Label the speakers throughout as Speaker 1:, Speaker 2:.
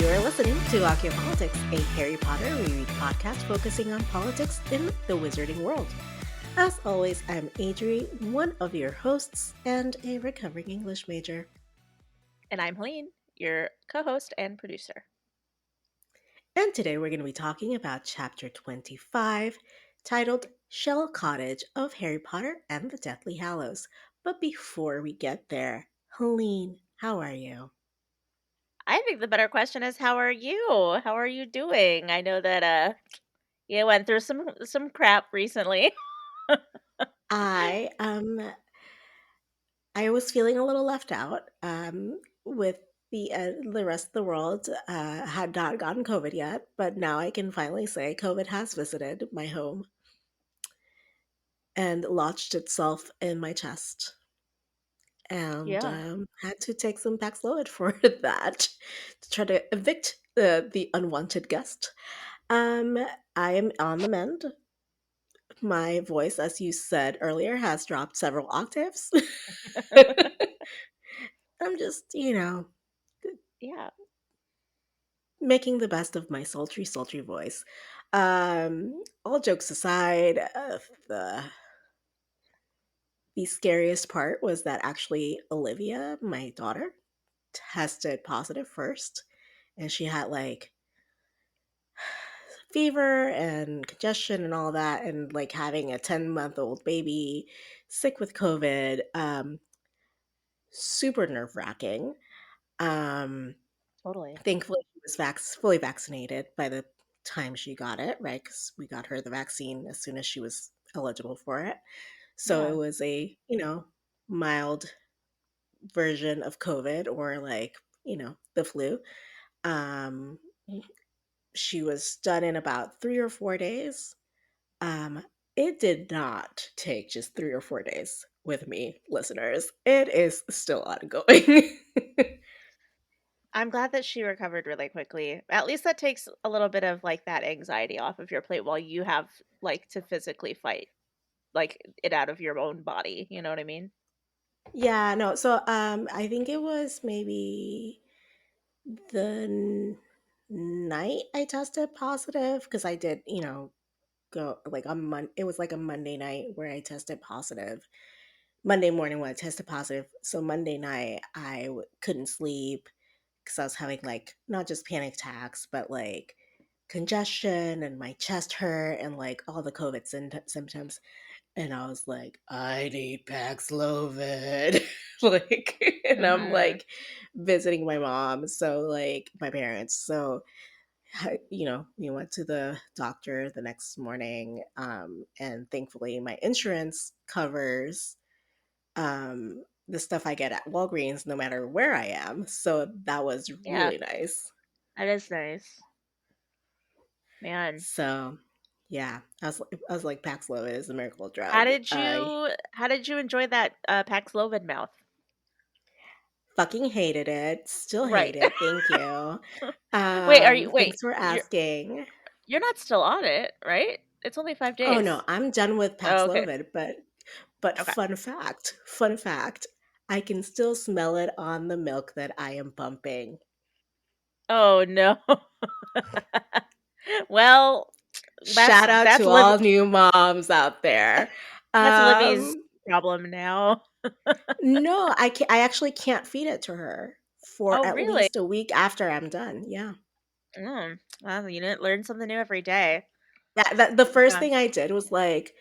Speaker 1: You're listening to Acciopolitics, a Harry Potter reread podcast focusing on politics in the wizarding world. As always, I'm Adri, one of your hosts and a recovering English major.
Speaker 2: And I'm Helene, your co-host and producer.
Speaker 1: And today we're going to be talking about Chapter 25, titled Shell Cottage of Harry Potter and the Deathly Hallows. But before we get there, Helene, how are you?
Speaker 2: I think the better question is, how are you? How are you doing? I know that you went through some crap recently.
Speaker 1: I I was feeling a little left out with the rest of the world had not gotten COVID yet, but now I can finally say COVID has visited my home and lodged itself in my chest, and
Speaker 2: Yeah.
Speaker 1: had to take some Paxlovid for that to try to evict the unwanted guest. Um, I am on the mend. My voice, as you said earlier, has dropped several octaves. I'm just,
Speaker 2: Yeah.
Speaker 1: making the best of my sultry voice. All jokes aside, the scariest part was that actually Olivia, my daughter, tested positive first, and she had like fever and congestion and all that, and like having a 10-month-old baby sick with COVID, super nerve wracking. Um,
Speaker 2: Totally.
Speaker 1: Thankfully, she was fully vaccinated by the time she got it, right? Because we got her the vaccine as soon as she was eligible for it. So it
Speaker 2: Yeah.
Speaker 1: was a, mild version of COVID or like, the flu. Um, she was done in about 3 or 4 days. Um, it did not take just 3 or 4 days with me, listeners. It is still ongoing.
Speaker 2: I'm glad that she recovered really quickly. At least that takes a little bit of like that anxiety off of your plate while you have like to physically fight like it out of your own body. You know what I mean?
Speaker 1: Yeah, no. So I think it was maybe the night I tested positive because I did, go like on it was like a Monday night where I tested positive. Monday morning when I tested positive. So Monday night couldn't sleep because I was having like not just panic attacks, but like congestion and my chest hurt and like all the COVID symptoms. And I was like, I need Paxlovid. Like, and I'm
Speaker 2: Mm-hmm.
Speaker 1: like visiting my mom. So, like, my parents. So, we went to the doctor the next morning. And thankfully, my insurance covers the stuff I get at Walgreens no matter where I am. So, that was
Speaker 2: Yeah,
Speaker 1: really nice.
Speaker 2: that is nice, man.
Speaker 1: So, yeah, I was like, Paxlovid is a miracle
Speaker 2: How
Speaker 1: drug.
Speaker 2: did you how did you enjoy that Paxlovid mouth?
Speaker 1: Fucking hated it. Still hate
Speaker 2: Right.
Speaker 1: it. Thank you.
Speaker 2: Wait,
Speaker 1: Thanks for asking.
Speaker 2: you're not still on it, right? It's only 5
Speaker 1: Oh no,
Speaker 2: days.
Speaker 1: I'm done with
Speaker 2: Oh, okay.
Speaker 1: Paxlovid, but
Speaker 2: Okay.
Speaker 1: fun fact, I can still smell it on the milk that I am pumping.
Speaker 2: Oh no. Well, that's
Speaker 1: Shout out
Speaker 2: that's
Speaker 1: to
Speaker 2: Liv
Speaker 1: all new moms out there.
Speaker 2: that's Livy's
Speaker 1: Um,
Speaker 2: problem now.
Speaker 1: no, I actually can't feed it to her for
Speaker 2: Oh,
Speaker 1: at
Speaker 2: really?
Speaker 1: least a week after I'm done. Yeah.
Speaker 2: Well, you didn't learn something new every day.
Speaker 1: That the first
Speaker 2: Yeah.
Speaker 1: thing I did was like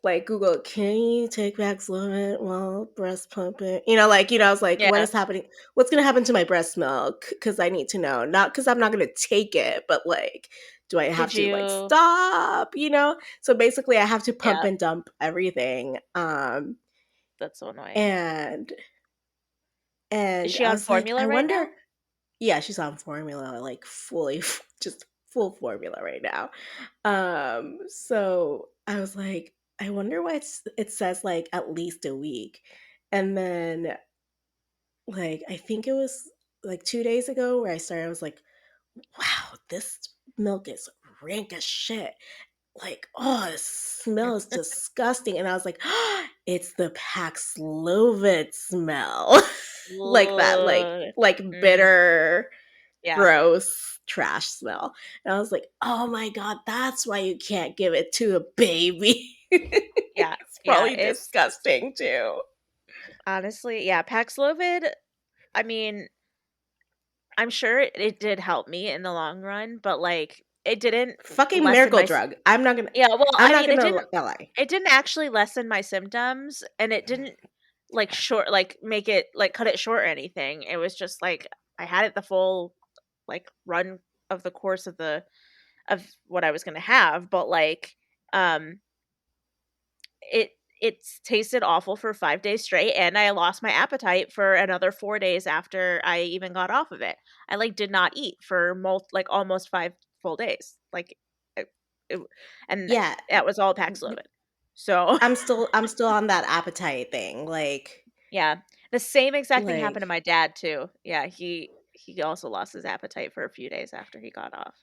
Speaker 1: Google, can you take Paxlovid while breast pumping? I was like, what
Speaker 2: Yeah.
Speaker 1: is happening? What's going to happen to my breast milk? Because I need to know. Not because I'm not going to take it, but like, do I have
Speaker 2: Did
Speaker 1: to like
Speaker 2: you
Speaker 1: stop? So basically, I have to pump
Speaker 2: Yeah,
Speaker 1: and dump everything.
Speaker 2: that's so annoying.
Speaker 1: And
Speaker 2: Is
Speaker 1: and
Speaker 2: she
Speaker 1: I
Speaker 2: on
Speaker 1: was like,
Speaker 2: formula
Speaker 1: I
Speaker 2: right
Speaker 1: wonder.
Speaker 2: now?
Speaker 1: Yeah, she's on formula, like fully, just full formula right now. So I was like, I wonder why it says like at least a week. And then like I think it was like 2 days ago where I was like, wow, this milk is rank as shit. Like, oh, it smells disgusting. And I was like, oh, it's the Paxlovid smell. Like that,
Speaker 2: Ugh.
Speaker 1: like
Speaker 2: Mm,
Speaker 1: bitter,
Speaker 2: Yeah.
Speaker 1: gross trash smell. And I was like, oh my God, that's why you can't give it to a baby.
Speaker 2: Yeah.
Speaker 1: It's
Speaker 2: Yeah,
Speaker 1: probably
Speaker 2: it's
Speaker 1: disgusting too.
Speaker 2: honestly, yeah, Paxlovid, I mean, I'm sure it did help me in the long run, but, like, it didn't
Speaker 1: Fucking
Speaker 2: lessen
Speaker 1: miracle
Speaker 2: my s
Speaker 1: drug.
Speaker 2: yeah, well,
Speaker 1: I'm
Speaker 2: I
Speaker 1: not
Speaker 2: mean,
Speaker 1: gonna lie.
Speaker 2: it didn't actually lessen my symptoms, and it didn't, like, make it like, cut it short or anything. It was just, like, I had it the full, like, run of the course of what I was gonna have, but, like, um, it it's tasted awful for 5 days straight, and I lost my appetite for another 4 days after I even got off of it. I, like, did not eat for almost 5 full days, like, it it and
Speaker 1: Yeah,
Speaker 2: that was all Paxlovid. So,
Speaker 1: I'm still on that appetite thing.
Speaker 2: yeah, the same exact thing happened to
Speaker 1: Like
Speaker 2: my dad too. Yeah, he also lost his appetite for a few days after he got off.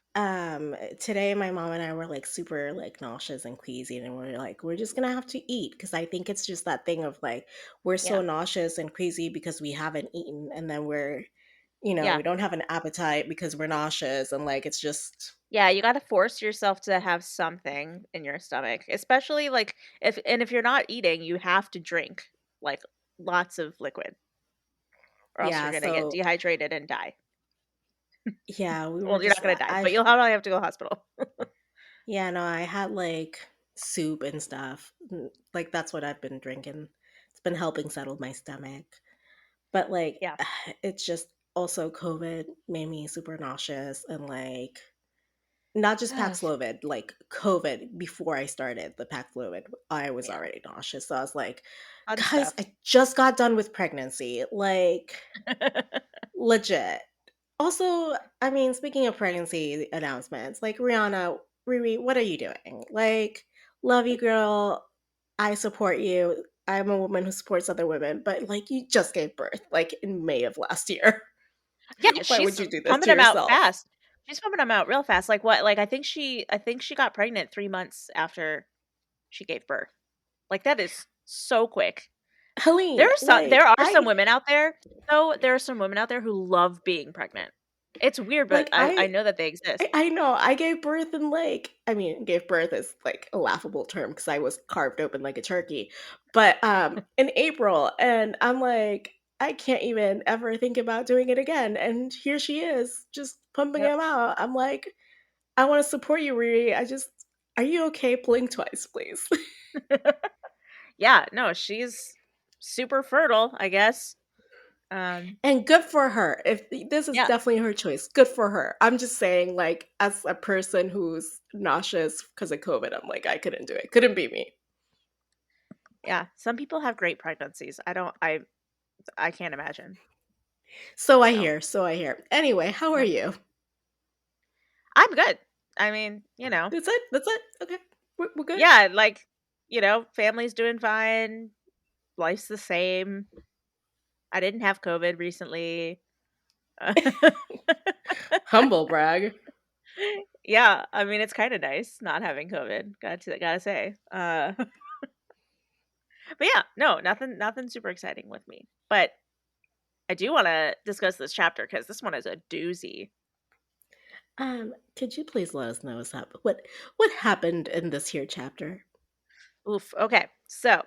Speaker 1: today my mom and I were like super like nauseous and queasy, and we're like, we're just gonna have to eat because I think it's just that thing of like we're so
Speaker 2: Yeah,
Speaker 1: nauseous and queasy because we haven't eaten, and then
Speaker 2: yeah.
Speaker 1: we don't have an appetite because we're nauseous, and like it's just
Speaker 2: Yeah, you gotta force yourself to have something in your stomach, especially, like, if you're not eating, you have to drink, like, lots of liquid, or else you're
Speaker 1: yeah.
Speaker 2: gonna get
Speaker 1: So
Speaker 2: dehydrated and die.
Speaker 1: yeah, we were
Speaker 2: Well, you're not
Speaker 1: just
Speaker 2: gonna die,
Speaker 1: I
Speaker 2: but you'll probably have to go to the hospital.
Speaker 1: yeah, no, I had like soup and stuff. Like that's what I've been drinking. It's been helping settle my stomach. But like
Speaker 2: Yeah.
Speaker 1: it's just also COVID made me super nauseous and like not just Paxlovid, like COVID before I started the Paxlovid, I was
Speaker 2: Yeah.
Speaker 1: already nauseous. So I was like,
Speaker 2: Fun
Speaker 1: guys,
Speaker 2: stuff.
Speaker 1: I just got done with pregnancy. Like legit. Also, I mean, speaking of pregnancy announcements, like Rihanna, Riri, what are you doing? Like, love you, girl. I support you. I'm a woman who supports other women, but like, you just gave birth, like in May of last year.
Speaker 2: Yeah,
Speaker 1: Why would
Speaker 2: she's
Speaker 1: you do this
Speaker 2: pumping
Speaker 1: to
Speaker 2: them out
Speaker 1: yourself?
Speaker 2: fast. She's pumping them out real fast. Like, what, like, I think she got pregnant 3 months after she gave birth. Like, that is so quick.
Speaker 1: Helene,
Speaker 2: There
Speaker 1: like,
Speaker 2: are some women out there, though, there are some women out there who love being pregnant. It's weird, but
Speaker 1: like,
Speaker 2: I
Speaker 1: I,
Speaker 2: know that they exist.
Speaker 1: I know I gave birth in like, I mean, gave birth is like a laughable term because I was carved open like a turkey, but in April, and I'm like, I can't even ever think about doing it again. And here she is, just pumping
Speaker 2: Yep.
Speaker 1: him out. I'm like, I want to support you, Riri. Are you okay? Blink twice, please.
Speaker 2: Yeah, no, she's super fertile, I guess.
Speaker 1: And good for her. If this is
Speaker 2: Yeah,
Speaker 1: definitely her choice, good for her. I'm just saying, like, as a person who's nauseous because of COVID, I'm like, I couldn't do it. Couldn't be me.
Speaker 2: yeah. Some people have great pregnancies. I can't imagine.
Speaker 1: So I
Speaker 2: So,
Speaker 1: hear. So I hear. Anyway, how are
Speaker 2: yep.
Speaker 1: you?
Speaker 2: I'm good. I mean,
Speaker 1: That's it. That's it. Okay, we're good.
Speaker 2: yeah, like, family's doing fine, life's the same. I didn't have COVID recently.
Speaker 1: Humble brag.
Speaker 2: Yeah, I mean, it's kinda nice not having COVID, gotta say. But yeah, no, nothing super exciting with me. But I do wanna discuss this chapter because this one is a doozy.
Speaker 1: Could you please let us know what happened in this here chapter?
Speaker 2: Oof. Okay. So,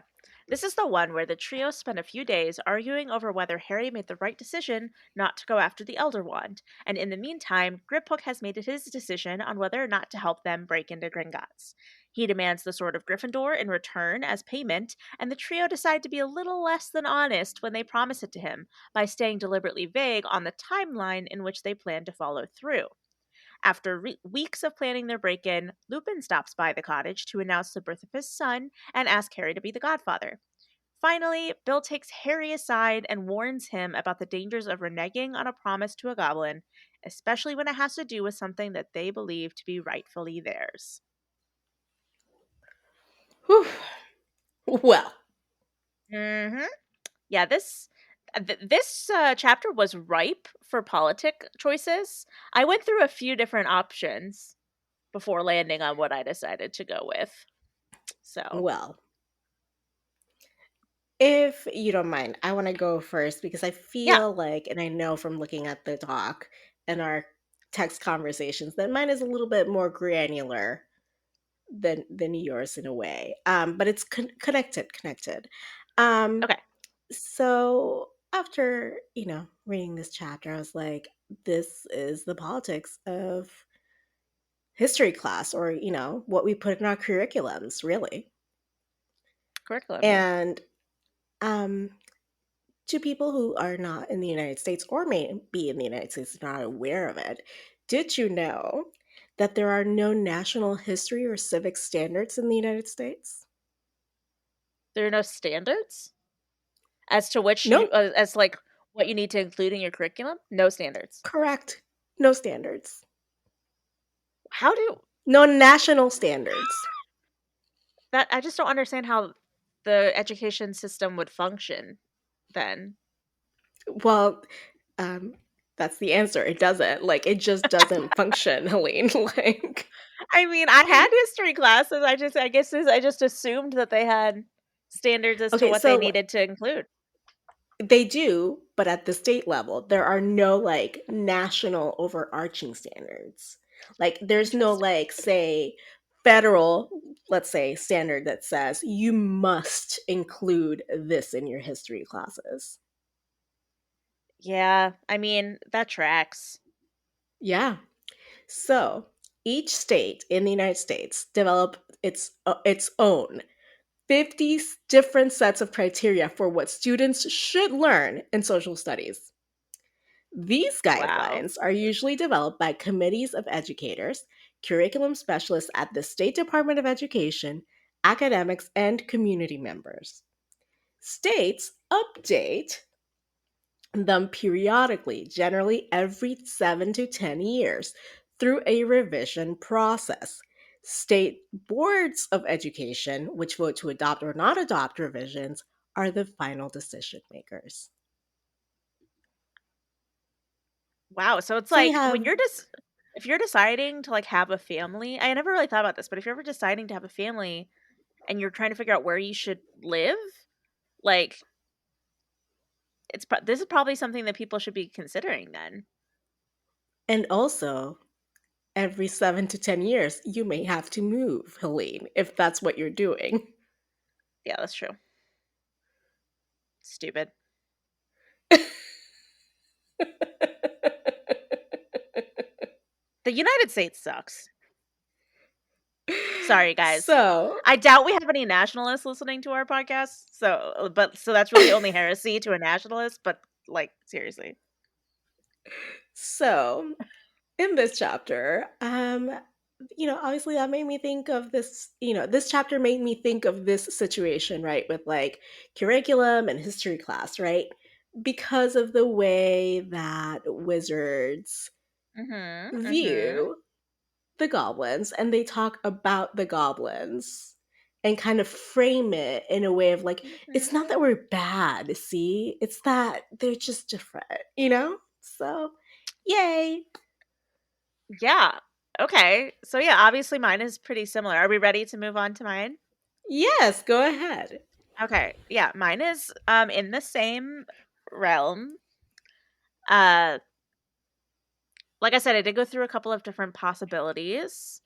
Speaker 2: this is the one where the trio spent a few days arguing over whether Harry made the right decision not to go after the Elder Wand, and in the meantime, Griphook has made it his decision on whether or not to help them break into Gringotts. He demands the Sword of Gryffindor in return as payment, and the trio decide to be a little less than honest when they promise it to him by staying deliberately vague on the timeline in which they plan to follow through. After weeks of planning their break in, Lupin stops by the cottage to announce the birth of his son and ask Harry to be the godfather. Finally, Bill takes Harry aside and warns him about the dangers of reneging on a promise to a goblin, especially when it has to do with something that they believe to be rightfully theirs.
Speaker 1: Whew. Well,
Speaker 2: Hmm. Yeah, this chapter was ripe for politic choices. I went through a few different options before landing on what I decided to go with. So,
Speaker 1: well. If you don't mind, I want to go first because I
Speaker 2: yeah.
Speaker 1: feel like, and I know from looking at the doc in our text conversations that mine is a little bit more granular than yours in a way. But it's connected. Um,
Speaker 2: Okay,
Speaker 1: so after, reading this chapter, I was like, this is the politics of history class, or, what we put in our curriculums, really.
Speaker 2: curriculum, yeah.
Speaker 1: And um, to people who are not in the United States or may be in the United States not aware of it, did you know that there are no national history or civic standards in the United States?
Speaker 2: There are no standards as to which you,
Speaker 1: No,
Speaker 2: as like what you need to include in your curriculum. No standards.
Speaker 1: correct. No standards.
Speaker 2: How do
Speaker 1: No national standards.
Speaker 2: that? I just don't understand how the education system would function then.
Speaker 1: Well, um, that's the answer. It doesn't. Like, it just doesn't function, Helene. Like,
Speaker 2: I mean, I had history classes. I just assumed that they had standards as to
Speaker 1: okay,
Speaker 2: what they
Speaker 1: so
Speaker 2: needed to include.
Speaker 1: they do, but at the state level, there are no like national overarching standards. Like, there's no,
Speaker 2: Interesting.
Speaker 1: like, say, federal, let's say, standard that says you must include this in your history classes.
Speaker 2: Yeah, I mean, that tracks.
Speaker 1: Yeah. So each state in the United States develop its own 50 different sets of criteria for what students should learn in social studies. These
Speaker 2: Wow.
Speaker 1: guidelines are usually developed by committees of educators, curriculum specialists at the State Department of Education, academics, and community members. States update them periodically, generally every 7 to 10 years, through a revision process. State boards of education, which vote to adopt or not adopt revisions, are the final decision makers.
Speaker 2: Wow, so it's
Speaker 1: So we
Speaker 2: like when
Speaker 1: have,
Speaker 2: you're just if you're deciding to like have a family, I never really thought about this, but if you're ever deciding to have a family and you're trying to figure out where you should live, like this is probably something that people should be considering then.
Speaker 1: and also every 7 to 10 years, you may have to move, Helene, if that's what you're doing.
Speaker 2: Yeah, that's true. Stupid. The United States sucks. Sorry, guys.
Speaker 1: So,
Speaker 2: I doubt we have any nationalists listening to our podcast. So that's really only heresy to a nationalist, but like seriously.
Speaker 1: so in this chapter, obviously that made me think of this, this chapter made me think of this situation, right, with like curriculum and history class, right? Because of the way that wizards
Speaker 2: Mhm. Mhm.
Speaker 1: view the goblins, and they talk about the goblins and kind of frame it in a way of like, it's not
Speaker 2: Mhm.
Speaker 1: that we're bad, see? It's that they're just different, you know? So, yay.
Speaker 2: Yeah. Okay. So yeah, obviously mine is pretty similar. Are we ready to move on to mine?
Speaker 1: Yes, go ahead.
Speaker 2: Okay. Yeah, mine is in the same realm. Uh like I said, I did go through a couple of different possibilities.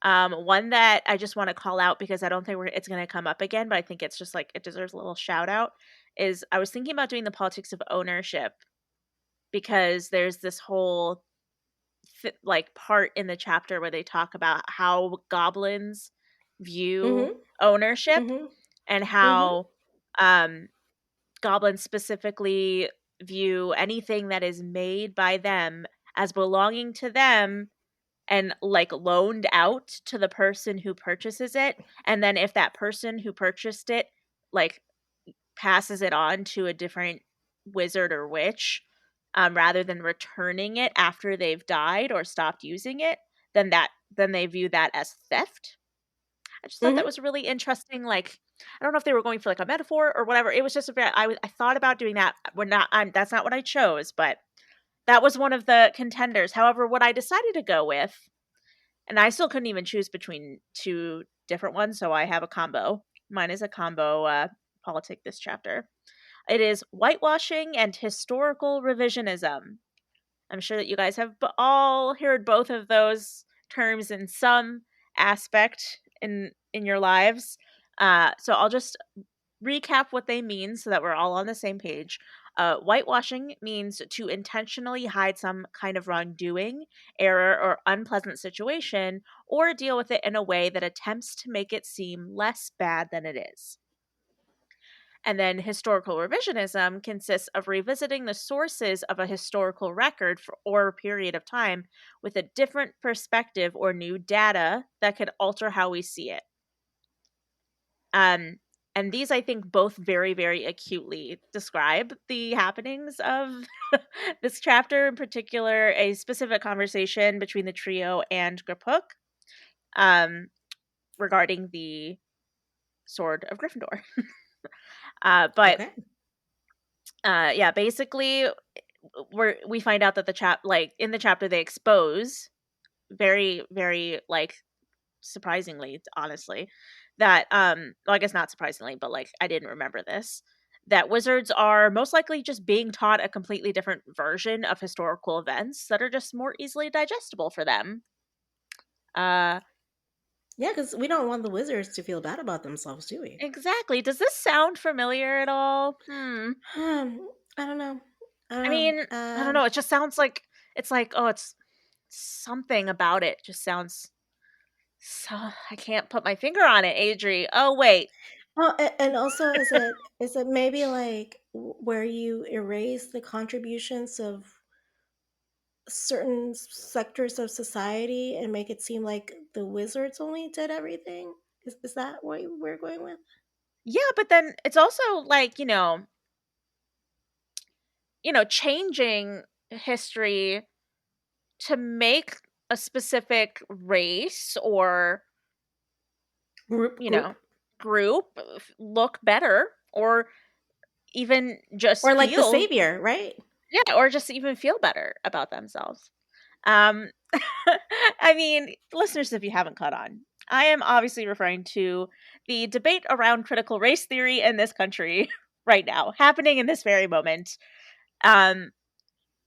Speaker 2: One that I just want to call out because I don't think it's going to come up again, but I think it's just like it deserves a little shout out. Is I was thinking about doing the politics of ownership because there's this whole like part in the chapter where they talk about how goblins view
Speaker 1: Mhm.
Speaker 2: ownership
Speaker 1: Mhm.
Speaker 2: and
Speaker 1: Mhm.
Speaker 2: how um, goblins specifically view anything that is made by them as belonging to them and like loaned out to the person who purchases it, and then if that person who purchased it like passes it on to a different wizard or witch, rather than returning it after they've died or stopped using it, then they view that as theft. I just thought that
Speaker 1: Mhm.
Speaker 2: was really interesting. Like, I don't know if they were going for like a metaphor or whatever. It was just a very, I thought about doing that. We're not. That's not what I chose, but that was one of the contenders. However, what I decided to go with, and I still couldn't even choose between two different ones, so I have a combo. Mine is a combo politic this chapter. It is whitewashing and historical revisionism. I'm sure that you guys have all heard both of those terms in some aspect in your lives. So I'll just recap what they mean so that we're all on the same page. Whitewashing means to intentionally hide some kind of wrongdoing, error, or unpleasant situation, or deal with it in a way that attempts to make it seem less bad than it is. And then historical revisionism consists of revisiting the sources of a historical record or a period of time with a different perspective or new data that could alter how we see it. Um, and these, I think, both very, very acutely describe the happenings of this chapter, in particular, a specific conversation between the trio and Griphook um, regarding the Sword of Gryffindor. But
Speaker 1: Okay.
Speaker 2: yeah, basically, we find out that like in the chapter they expose very, very like surprisingly, honestly, that well, I guess not surprisingly, but like I didn't remember this, that wizards are most likely just being taught a completely different version of historical events that are just more easily digestible for them. Uh
Speaker 1: Yeah, because we don't want the wizards to feel bad about themselves, do we?
Speaker 2: exactly. Does this sound familiar at all? Hmm.
Speaker 1: I don't know. I
Speaker 2: I
Speaker 1: don't
Speaker 2: mean,
Speaker 1: know.
Speaker 2: I don't know. It just sounds like it's like, oh, it's something about it just sounds so I can't put my finger on it, Adri. Oh wait.
Speaker 1: Oh, and also, is it maybe like where you erase the contributions of certain sectors of society and make it seem like the wizards only did everything? Is that what we're going with?
Speaker 2: Yeah, but then it's also like, changing history to make a specific race or,
Speaker 1: Group,
Speaker 2: you
Speaker 1: group,
Speaker 2: know, group look better or even just
Speaker 1: or like the
Speaker 2: feel,
Speaker 1: savior, right?
Speaker 2: yeah, or just even feel better about themselves. Um I mean, listeners, if you haven't caught on, I am obviously referring to the debate around critical race theory in this country right now, happening in this very moment. Um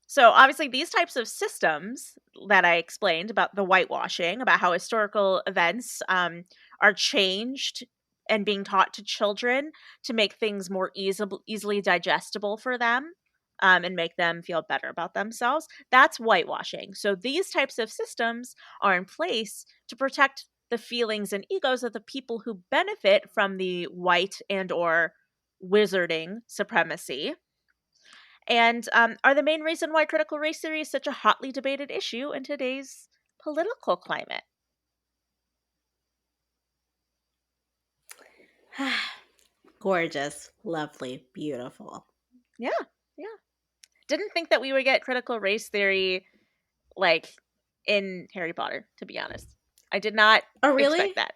Speaker 2: So obviously these types of systems that I explained about the whitewashing, about how historical events are changed and being taught to children to make things more easily digestible for them and make them feel better about themselves. That's whitewashing. So these types of systems are in place to protect the feelings and egos of the people who benefit from the white and or wizarding supremacy and are the main reason why critical race theory is such a hotly debated issue in today's political climate.
Speaker 1: Gorgeous, lovely, beautiful.
Speaker 2: Yeah, yeah. Didn't think that we would get critical race theory like in Harry Potter, to be honest. I did not
Speaker 1: Oh, really?
Speaker 2: expect that.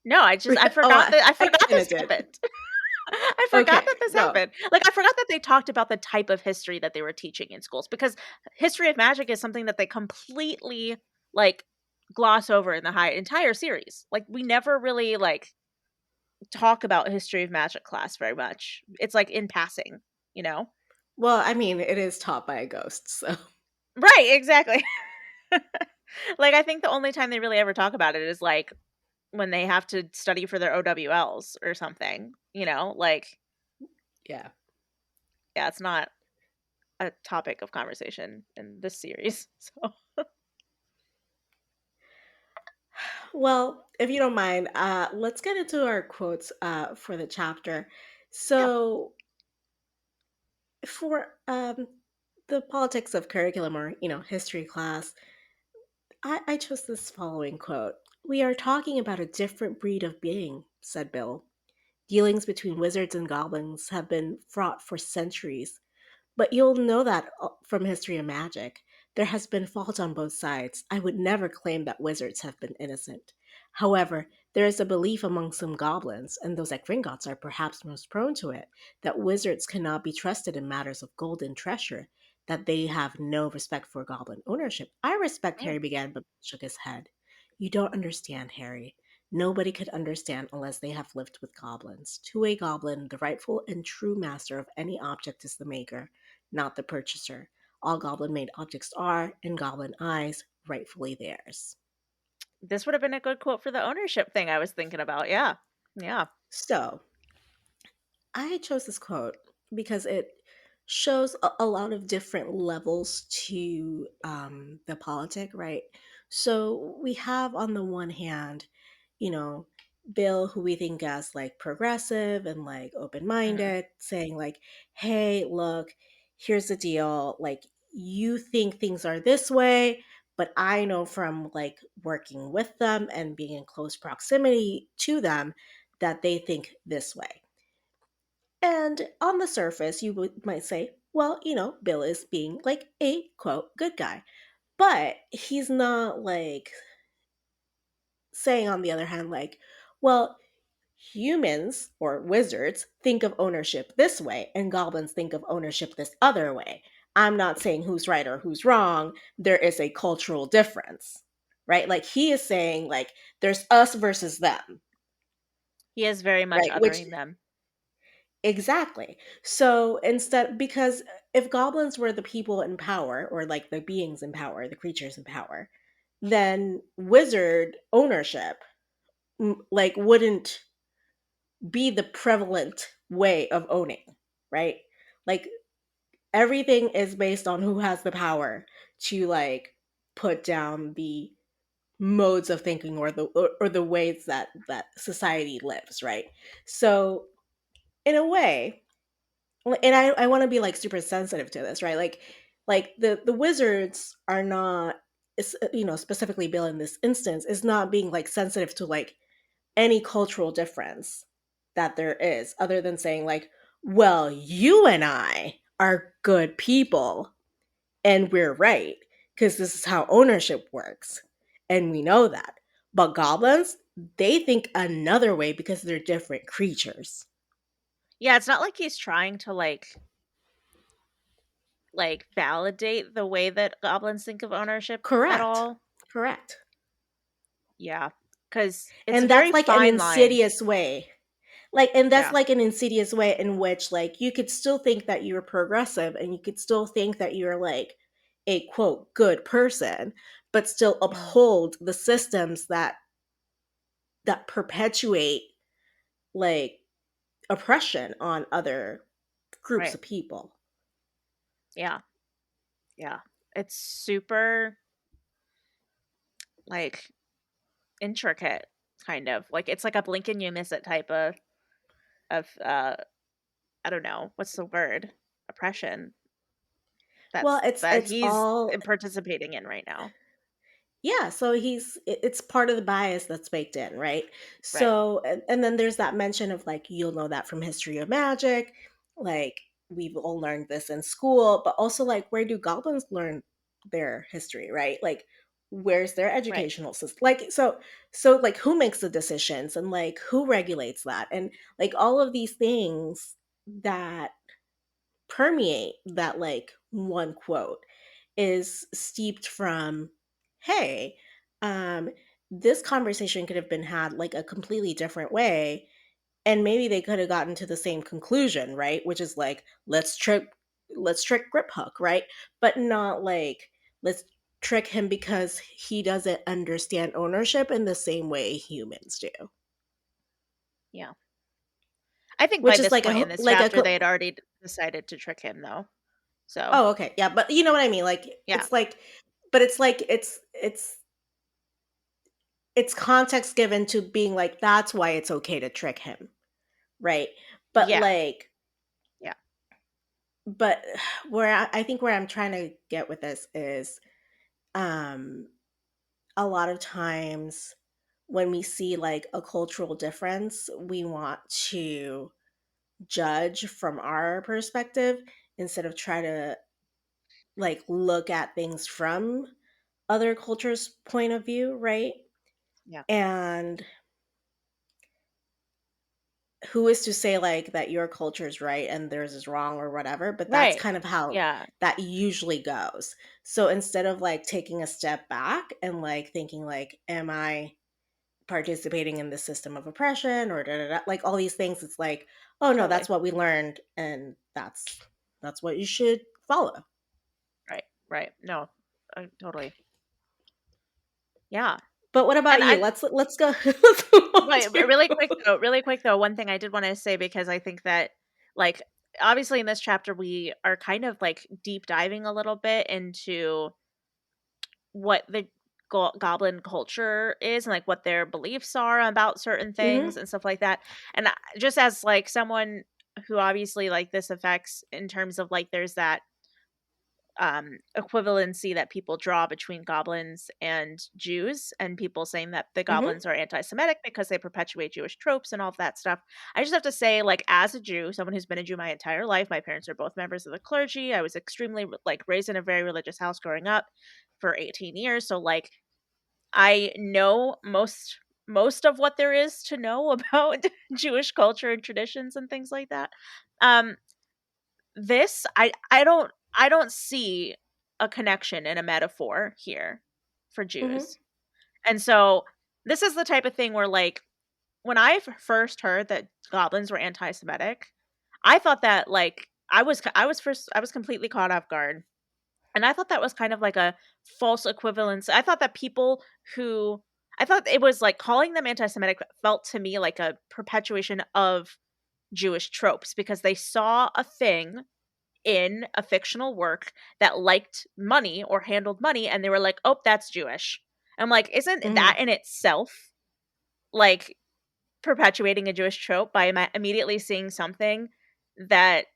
Speaker 2: No, I
Speaker 1: Oh,
Speaker 2: forgot that I
Speaker 1: I
Speaker 2: forgot
Speaker 1: kind
Speaker 2: this
Speaker 1: of did.
Speaker 2: happened. I forgot
Speaker 1: Okay,
Speaker 2: that this
Speaker 1: no.
Speaker 2: happened. Like I forgot that they talked about the type of history that they were teaching in schools because history of magic is something that they completely like gloss over in the entire series. Like we never really like talk about history of magic class very much. It's like in passing, you know?
Speaker 1: Well, I mean, it is taught by a ghost, so
Speaker 2: Right, exactly. Like I think the only time they really ever talk about it is like when they have to study for their OWLs or something, you know? Like
Speaker 1: yeah.
Speaker 2: yeah, it's not a topic of conversation in this series. So,
Speaker 1: Well, if you don't mind, let's get into our quotes for the chapter.
Speaker 2: yeah.
Speaker 1: So, for the politics of curriculum or history class, I chose this following quote: "We are talking about a different breed of being," said Bill. "Dealings between wizards and goblins have been fraught for centuries. But you'll know that from history of magic. There has been fault on both sides. I would never claim that wizards have been innocent. However, there is a belief among some goblins, and those at Gringotts are perhaps most prone to it, that wizards cannot be trusted in matters of gold and treasure, that they have no respect for goblin ownership. I respect,"
Speaker 2: Mm,
Speaker 1: Harry began, but shook his head. "You don't understand, Harry. Nobody could understand unless they have lived with goblins. To a goblin, the rightful and true master of any object is the maker, not the purchaser. all goblin made objects are, in goblin eyes, rightfully theirs.
Speaker 2: This would have been a good quote for the ownership thing I was thinking about. Yeah. Yeah.
Speaker 1: So I chose this quote because it shows a lot of different levels to the politic, right? So we have on the one hand, you know, Bill, who we think as like progressive and like open
Speaker 2: Mhm.
Speaker 1: minded, saying like, hey, look, here's the deal. Like, you think things are this way, but I know from like working with them and being in close proximity to them that they think this way. And on the surface, might say, well, Bill is being like a quote good guy. But he's not like saying, on the other hand, like, well, humans or wizards think of ownership this way, and goblins think of ownership this other way. I'm not saying who's right or who's wrong. There is a cultural difference, right? Like, he is saying, like, there's us versus them,
Speaker 2: He is very much
Speaker 1: right? Which
Speaker 2: othering them.
Speaker 1: Exactly. So instead, because if goblins were the people in power, or like the beings in power, the creatures in power, then wizard ownership like wouldn't be the prevalent way of owning, right? Like, everything is based on who has the power to like put down the modes of thinking, or the ways that society lives, right? So in a way, and I want to be like super sensitive to this, right? Like the wizards are not, specifically Bill in this instance is not being like sensitive to like any cultural difference that there is, other than saying like, well, you and I are good people and we're right because this is how ownership works, and we know that. But goblins, they think another way because they're different creatures.
Speaker 2: Yeah, it's not like he's trying to validate the way that goblins think of ownership at
Speaker 1: Correct.
Speaker 2: all.
Speaker 1: Correct.
Speaker 2: Yeah, cuz it's a
Speaker 1: And that's
Speaker 2: very
Speaker 1: like an
Speaker 2: fine line.
Speaker 1: insidious way, and that's
Speaker 2: Yeah.
Speaker 1: like an insidious way in which like you could still think that you're progressive, and you could still think that you're like a quote good person, but still
Speaker 2: Mhm.
Speaker 1: uphold the systems that perpetuate like oppression on other groups
Speaker 2: Right.
Speaker 1: of people.
Speaker 2: Yeah. Yeah. It's super like intricate kind of. Like it's like a blink and you miss it type of I don't know, what's the word? Oppression
Speaker 1: Well,
Speaker 2: that
Speaker 1: it's
Speaker 2: he's
Speaker 1: all.
Speaker 2: participating in right now.
Speaker 1: Yeah, so it's part of the bias that's baked in, right?
Speaker 2: Right.
Speaker 1: So, and then there's that mention of like, you'll know that from history of magic, like we've all learned this in school, but also like, where do goblins learn their history, right? Like, where's their
Speaker 2: Right.
Speaker 1: educational system? Like, so like, who makes the decisions, and like who regulates that, and like all of these things that permeate that like one quote is steeped from, hey, um this conversation could have been had like a completely different way, and maybe they could have gotten to the same conclusion, right? Which is like, let's trick grip hook, right? But not like, let's trick him because he doesn't understand ownership in the same way humans do.
Speaker 2: Yeah. I think by
Speaker 1: Which is
Speaker 2: this
Speaker 1: like
Speaker 2: point
Speaker 1: a
Speaker 2: in this
Speaker 1: like a
Speaker 2: chapter they
Speaker 1: co-
Speaker 2: had already decided to trick him though. So,
Speaker 1: oh, okay, yeah, but you know what I mean, like,
Speaker 2: yeah.
Speaker 1: it's like, but it's like, it's context given to being like, that's why it's okay to trick him, right? But
Speaker 2: Yeah.
Speaker 1: like,
Speaker 2: Yeah.
Speaker 1: but I think where I'm trying to get with this is, um a lot of times when we see like a cultural difference, we want to judge from our perspective instead of try to like look at things from other cultures' point of view, right?
Speaker 2: Yeah.
Speaker 1: And who is to say like that your culture is right and theirs is wrong or whatever, but that's
Speaker 2: Right.
Speaker 1: kind of how
Speaker 2: Yeah.
Speaker 1: that usually goes. So instead of like taking a step back and like thinking like, am I participating in the system of oppression, or da, da, da, like all these things, it's like, oh no, that's
Speaker 2: Totally.
Speaker 1: what we learned, and that's what you should follow.
Speaker 2: Right. No. Totally. Yeah.
Speaker 1: But what about
Speaker 2: And
Speaker 1: you?
Speaker 2: I
Speaker 1: Let's go. Let's move on
Speaker 2: Right,
Speaker 1: to
Speaker 2: really quick though, one thing I did want to say because I think that like obviously in this chapter we are kind of like deep diving a little bit into what the goblin culture is and like what their beliefs are about certain
Speaker 1: Mhm,
Speaker 2: things and stuff like that. And just as like someone who obviously like this affects in terms of like there's that equivalency that people draw between goblins and Jews, and people saying that the
Speaker 1: mhm,
Speaker 2: goblins are anti-Semitic because they perpetuate Jewish tropes and all of that stuff. I just have to say, like, as a Jew, someone who's been a Jew my entire life, my parents are both members of the clergy. I was extremely like raised in a very religious house growing up for 18 years, so like I know most of what there is to know about Jewish culture and traditions and things like that. Um, this I don't see a connection and a metaphor here for
Speaker 1: mhm,
Speaker 2: Jews. And so this is the type of thing where like when I first heard that goblins were anti-Semitic, I thought that like I was completely caught off guard. And I thought that was kind of like a false equivalence. I thought that people who I thought it was like calling them anti-Semitic felt to me like a perpetuation of Jewish tropes because they saw a thing in a fictional work that liked money or handled money and they were like, "Oh, that's Jewish." I'm like, "Isn't
Speaker 1: mhm,
Speaker 2: that in itself like perpetuating a Jewish trope by immediately seeing something that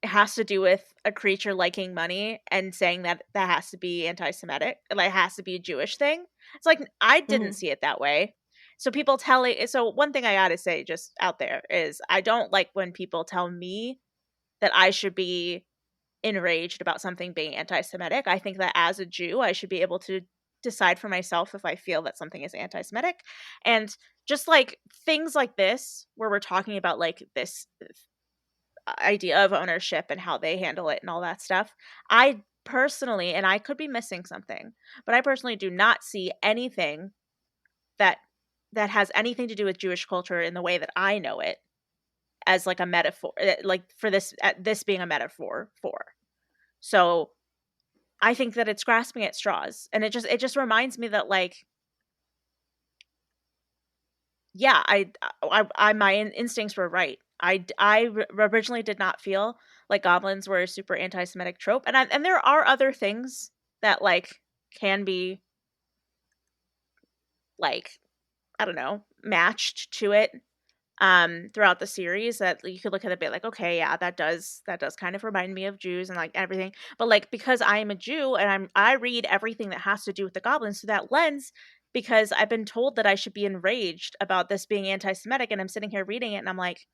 Speaker 2: has to do with a creature liking money and saying that that has to be anti-Semitic, like has to be a Jewish thing?" It's like I didn't
Speaker 1: mhm.
Speaker 2: see it that way. So people telling so one thing I got to say just out there is I don't like when people tell me that I should be enraged about something being anti-Semitic. I think that as a Jew, I should be able to decide for myself if I feel that something is anti-Semitic. And just like things like this, where we're talking about like this idea of ownership and how they handle it and all that stuff, I personally, and I could be missing something, but I personally do not see anything that has anything to do with Jewish culture in the way that I know it as like a metaphor, like for this being a metaphor for. So I think that it's grasping at straws, and it just reminds me that, like, yeah, my instincts were right. Originally did not feel like goblins were a super anti-Semitic trope, and there are other things that, like, can be, like, I don't know, matched to it, throughout the series that you could look at it a bit like, okay, yeah, that does kind of remind me of Jews and like everything. But like because I am a Jew and I read everything that has to do with the goblins through that lens because I've been told that I should be enraged about this being anti-Semitic and I'm sitting here reading it and I'm like,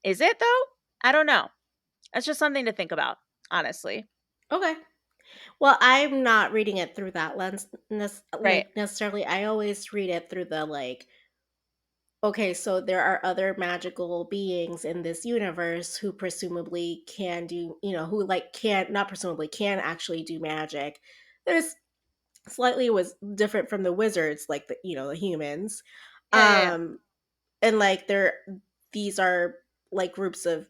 Speaker 2: is it though? I don't know. It's just something to think about, honestly.
Speaker 1: Okay. Well, I'm not reading it through that lens,
Speaker 2: Right.
Speaker 1: like necessarily. I always read it through the like, okay, so there are other magical beings in this universe who presumably can do, who like can not presumably can actually do magic. There's slightly was different from the wizards, like the humans,
Speaker 2: Yeah, yeah, yeah.
Speaker 1: um, and like these are like groups of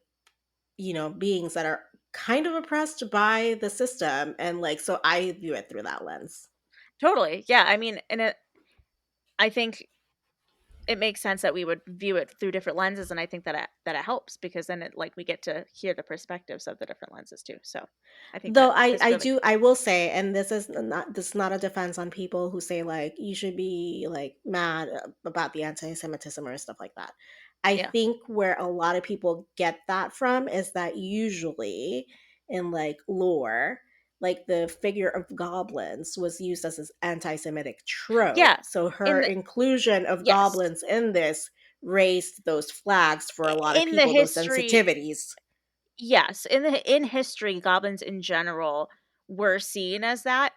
Speaker 1: beings that are kind of oppressed by the system, and like so I view it through that lens.
Speaker 2: Totally. Yeah, I mean, I think it makes sense that we would view it through different lenses, and I think that it helps because then it like we get to hear the perspectives of the different lenses too. So I think
Speaker 1: Though
Speaker 2: that
Speaker 1: I
Speaker 2: is
Speaker 1: I
Speaker 2: really
Speaker 1: do
Speaker 2: cool.
Speaker 1: I will say, and this is not a defense on people who say like you should be like mad about the anti-Semitism or stuff like that. I
Speaker 2: Yeah.
Speaker 1: think where a lot of people get that from is that usually in like lore, like the figure of goblins was used as an anti-Semitic trope.
Speaker 2: Yeah.
Speaker 1: So
Speaker 2: In
Speaker 1: her inclusion of
Speaker 2: yes.
Speaker 1: goblins in this raised those flags for a lot of
Speaker 2: In the
Speaker 1: people, those
Speaker 2: history,
Speaker 1: sensitivities.
Speaker 2: yes. In history, goblins in general were seen as that.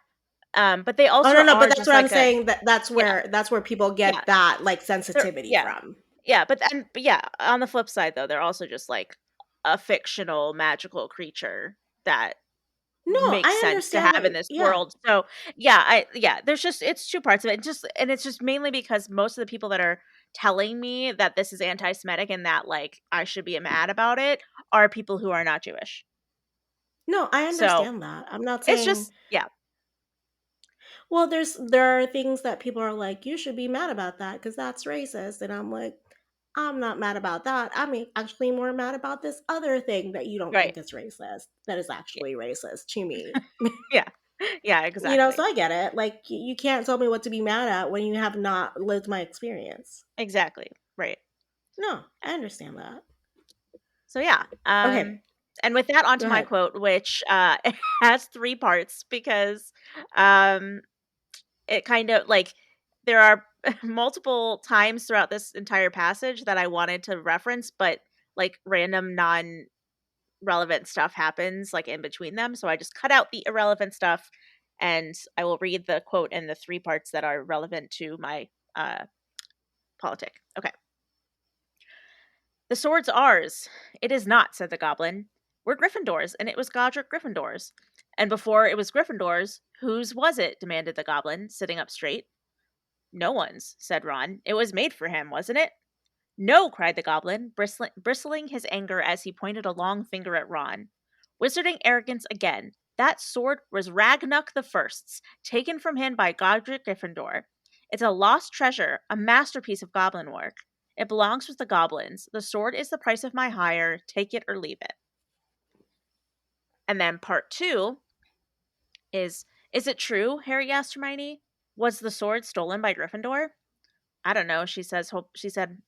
Speaker 2: But they
Speaker 1: Oh,
Speaker 2: also
Speaker 1: no, no, but
Speaker 2: are
Speaker 1: that's
Speaker 2: just
Speaker 1: what I'm
Speaker 2: like a
Speaker 1: saying, that
Speaker 2: yeah,
Speaker 1: that's where people
Speaker 2: yeah.
Speaker 1: get that, like,
Speaker 2: They're
Speaker 1: sensitivity
Speaker 2: yeah.
Speaker 1: from.
Speaker 2: Yeah, but yeah, on the flip side though, they're also just like a fictional magical creature that
Speaker 1: No,
Speaker 2: makes
Speaker 1: I
Speaker 2: sense to
Speaker 1: understand
Speaker 2: have in
Speaker 1: what
Speaker 2: this
Speaker 1: yeah.
Speaker 2: world. So, yeah, there's just it's two parts of it. Just and it's just mainly because most of the people that are telling me that this is anti-Semitic and that like I should be mad about it are people who are not Jewish.
Speaker 1: No, I
Speaker 2: So,
Speaker 1: understand that. I'm not
Speaker 2: it's
Speaker 1: saying,
Speaker 2: just yeah,
Speaker 1: well, there are things that people are like, "You should be mad about that because that's racist," and I'm like, "I'm not mad about that. Actually more mad about this other thing that you don't
Speaker 2: right.
Speaker 1: think is racist, that is
Speaker 2: Yeah.
Speaker 1: actually racist to me."
Speaker 2: Yeah. Yeah,
Speaker 1: So
Speaker 2: exactly.
Speaker 1: I get it. Like, you can't tell me what to be mad at when you have not lived my experience.
Speaker 2: Exactly. Right.
Speaker 1: No, I understand that.
Speaker 2: So yeah,
Speaker 1: Okay,
Speaker 2: and with that
Speaker 1: go
Speaker 2: onto my
Speaker 1: ahead.
Speaker 2: quote, which has 3 parts because um, it kind of like there are multiple times throughout this entire passage that I wanted to reference, but like random non relevant stuff happens like in between them. So I just cut out the irrelevant stuff and I will read the quote and the 3 parts that are relevant to my uh, politic. Okay. The sword's ours. It is not, said the goblin. We're Gryffindors, and it was Godric Gryffindor's. And before it was Gryffindor's, whose was it? Demanded the goblin, sitting up straight. No one's, said Ron. It was made for him, wasn't it? No, cried the goblin, bristling his anger as he pointed a long finger at Ron. Wizarding arrogance again. That sword was Ragnuk the First's, taken from him by Godric Gryffindor. It's a lost treasure, a masterpiece of goblin work. It belongs with the goblins. The sword is the price of my hire. Take it or leave it. And then part two is it true? Harry asked Hermione. Was the sword stolen by Gryffindor? I don't know, she said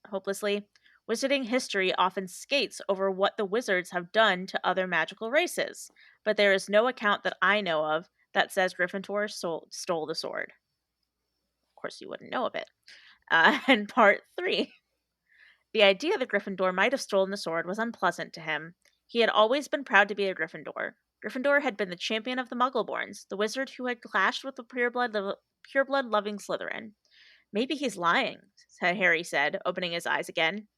Speaker 2: hopelessly. Wizarding history often skates over what the wizards have done to other magical races, but there is no account that I know of that says Gryffindor stole the sword. Of course, you wouldn't know of it. And part three. The idea that Gryffindor might have stolen the sword was unpleasant to him. He had always been proud to be a Gryffindor. Gryffindor had been the champion of the Muggleborns, the wizard who had clashed with the pureblood loving Slytherin. Maybe he's lying, Harry said, opening his eyes again.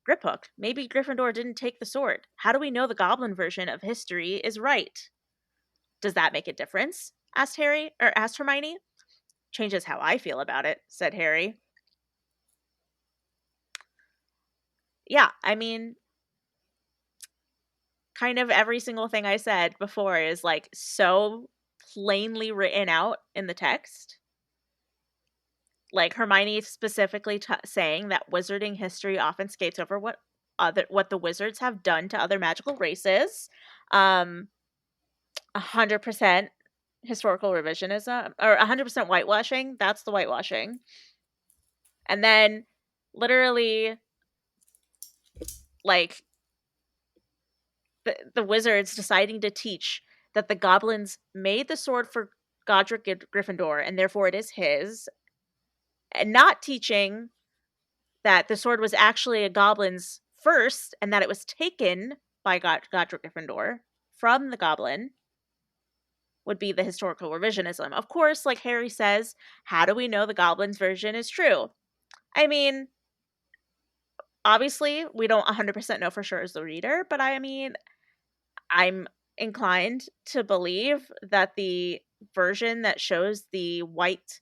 Speaker 2: Griphook, maybe Gryffindor didn't take the sword. How do we know the goblin version of history is right? Does that make a difference? Asked Hermione. Changes how I feel about it, said Harry. Yeah, I mean, kind of every single thing I said before is like so plainly written out in the text. Like Hermione specifically saying that wizarding history often skates over what the wizards have done to other magical races. 100% historical revisionism or 100% whitewashing. That's the whitewashing. And then literally like the wizards deciding to teach that the goblins made the sword for Godric Gryffindor and therefore it is his, and not teaching that the sword was actually a goblin's first and that it was taken by Godric Gryffindor from the goblin would be the historical revisionism. Of course, like Harry says, how do we know the goblin's version is true? I mean, obviously, we don't 100% know for sure as the reader, but I mean, I'm inclined to believe that the version that shows the white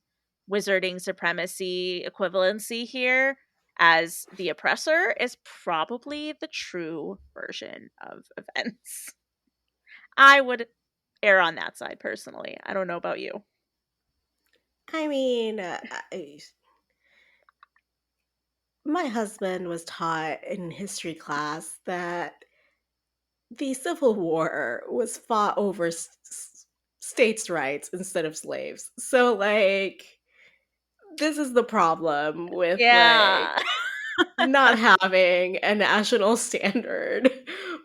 Speaker 2: wizarding supremacy equivalency here as the oppressor is probably the true version of events. I would err on that side personally. I don't know about you.
Speaker 1: I mean, my husband was taught in history class that the Civil War was fought over states' rights instead of slaves. So, like, this is the problem with, like,
Speaker 2: Yeah.
Speaker 1: not having a national standard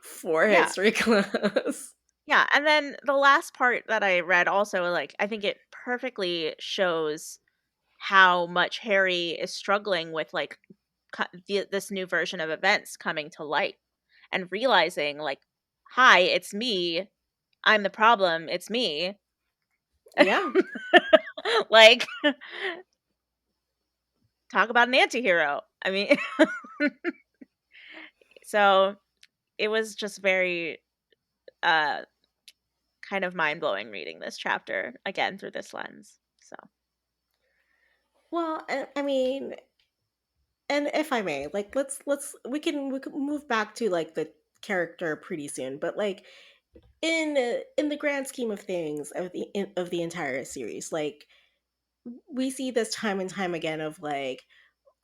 Speaker 1: for
Speaker 2: Yeah.
Speaker 1: history class.
Speaker 2: Yeah, and then the last part that I read also like I think it perfectly shows how much Harry is struggling with like this new version of events coming to light and realizing like hi, it's me. I'm the problem. It's me.
Speaker 1: Yeah.
Speaker 2: Like talk about an anti-hero. I mean, so it was just very uh kind of mind-blowing reading this chapter again through this lens. So,
Speaker 1: Well, I mean, and if I may, like, we can move back to like the character pretty soon, but like, in the grand scheme of things of the entire series, like we see this time and time again of like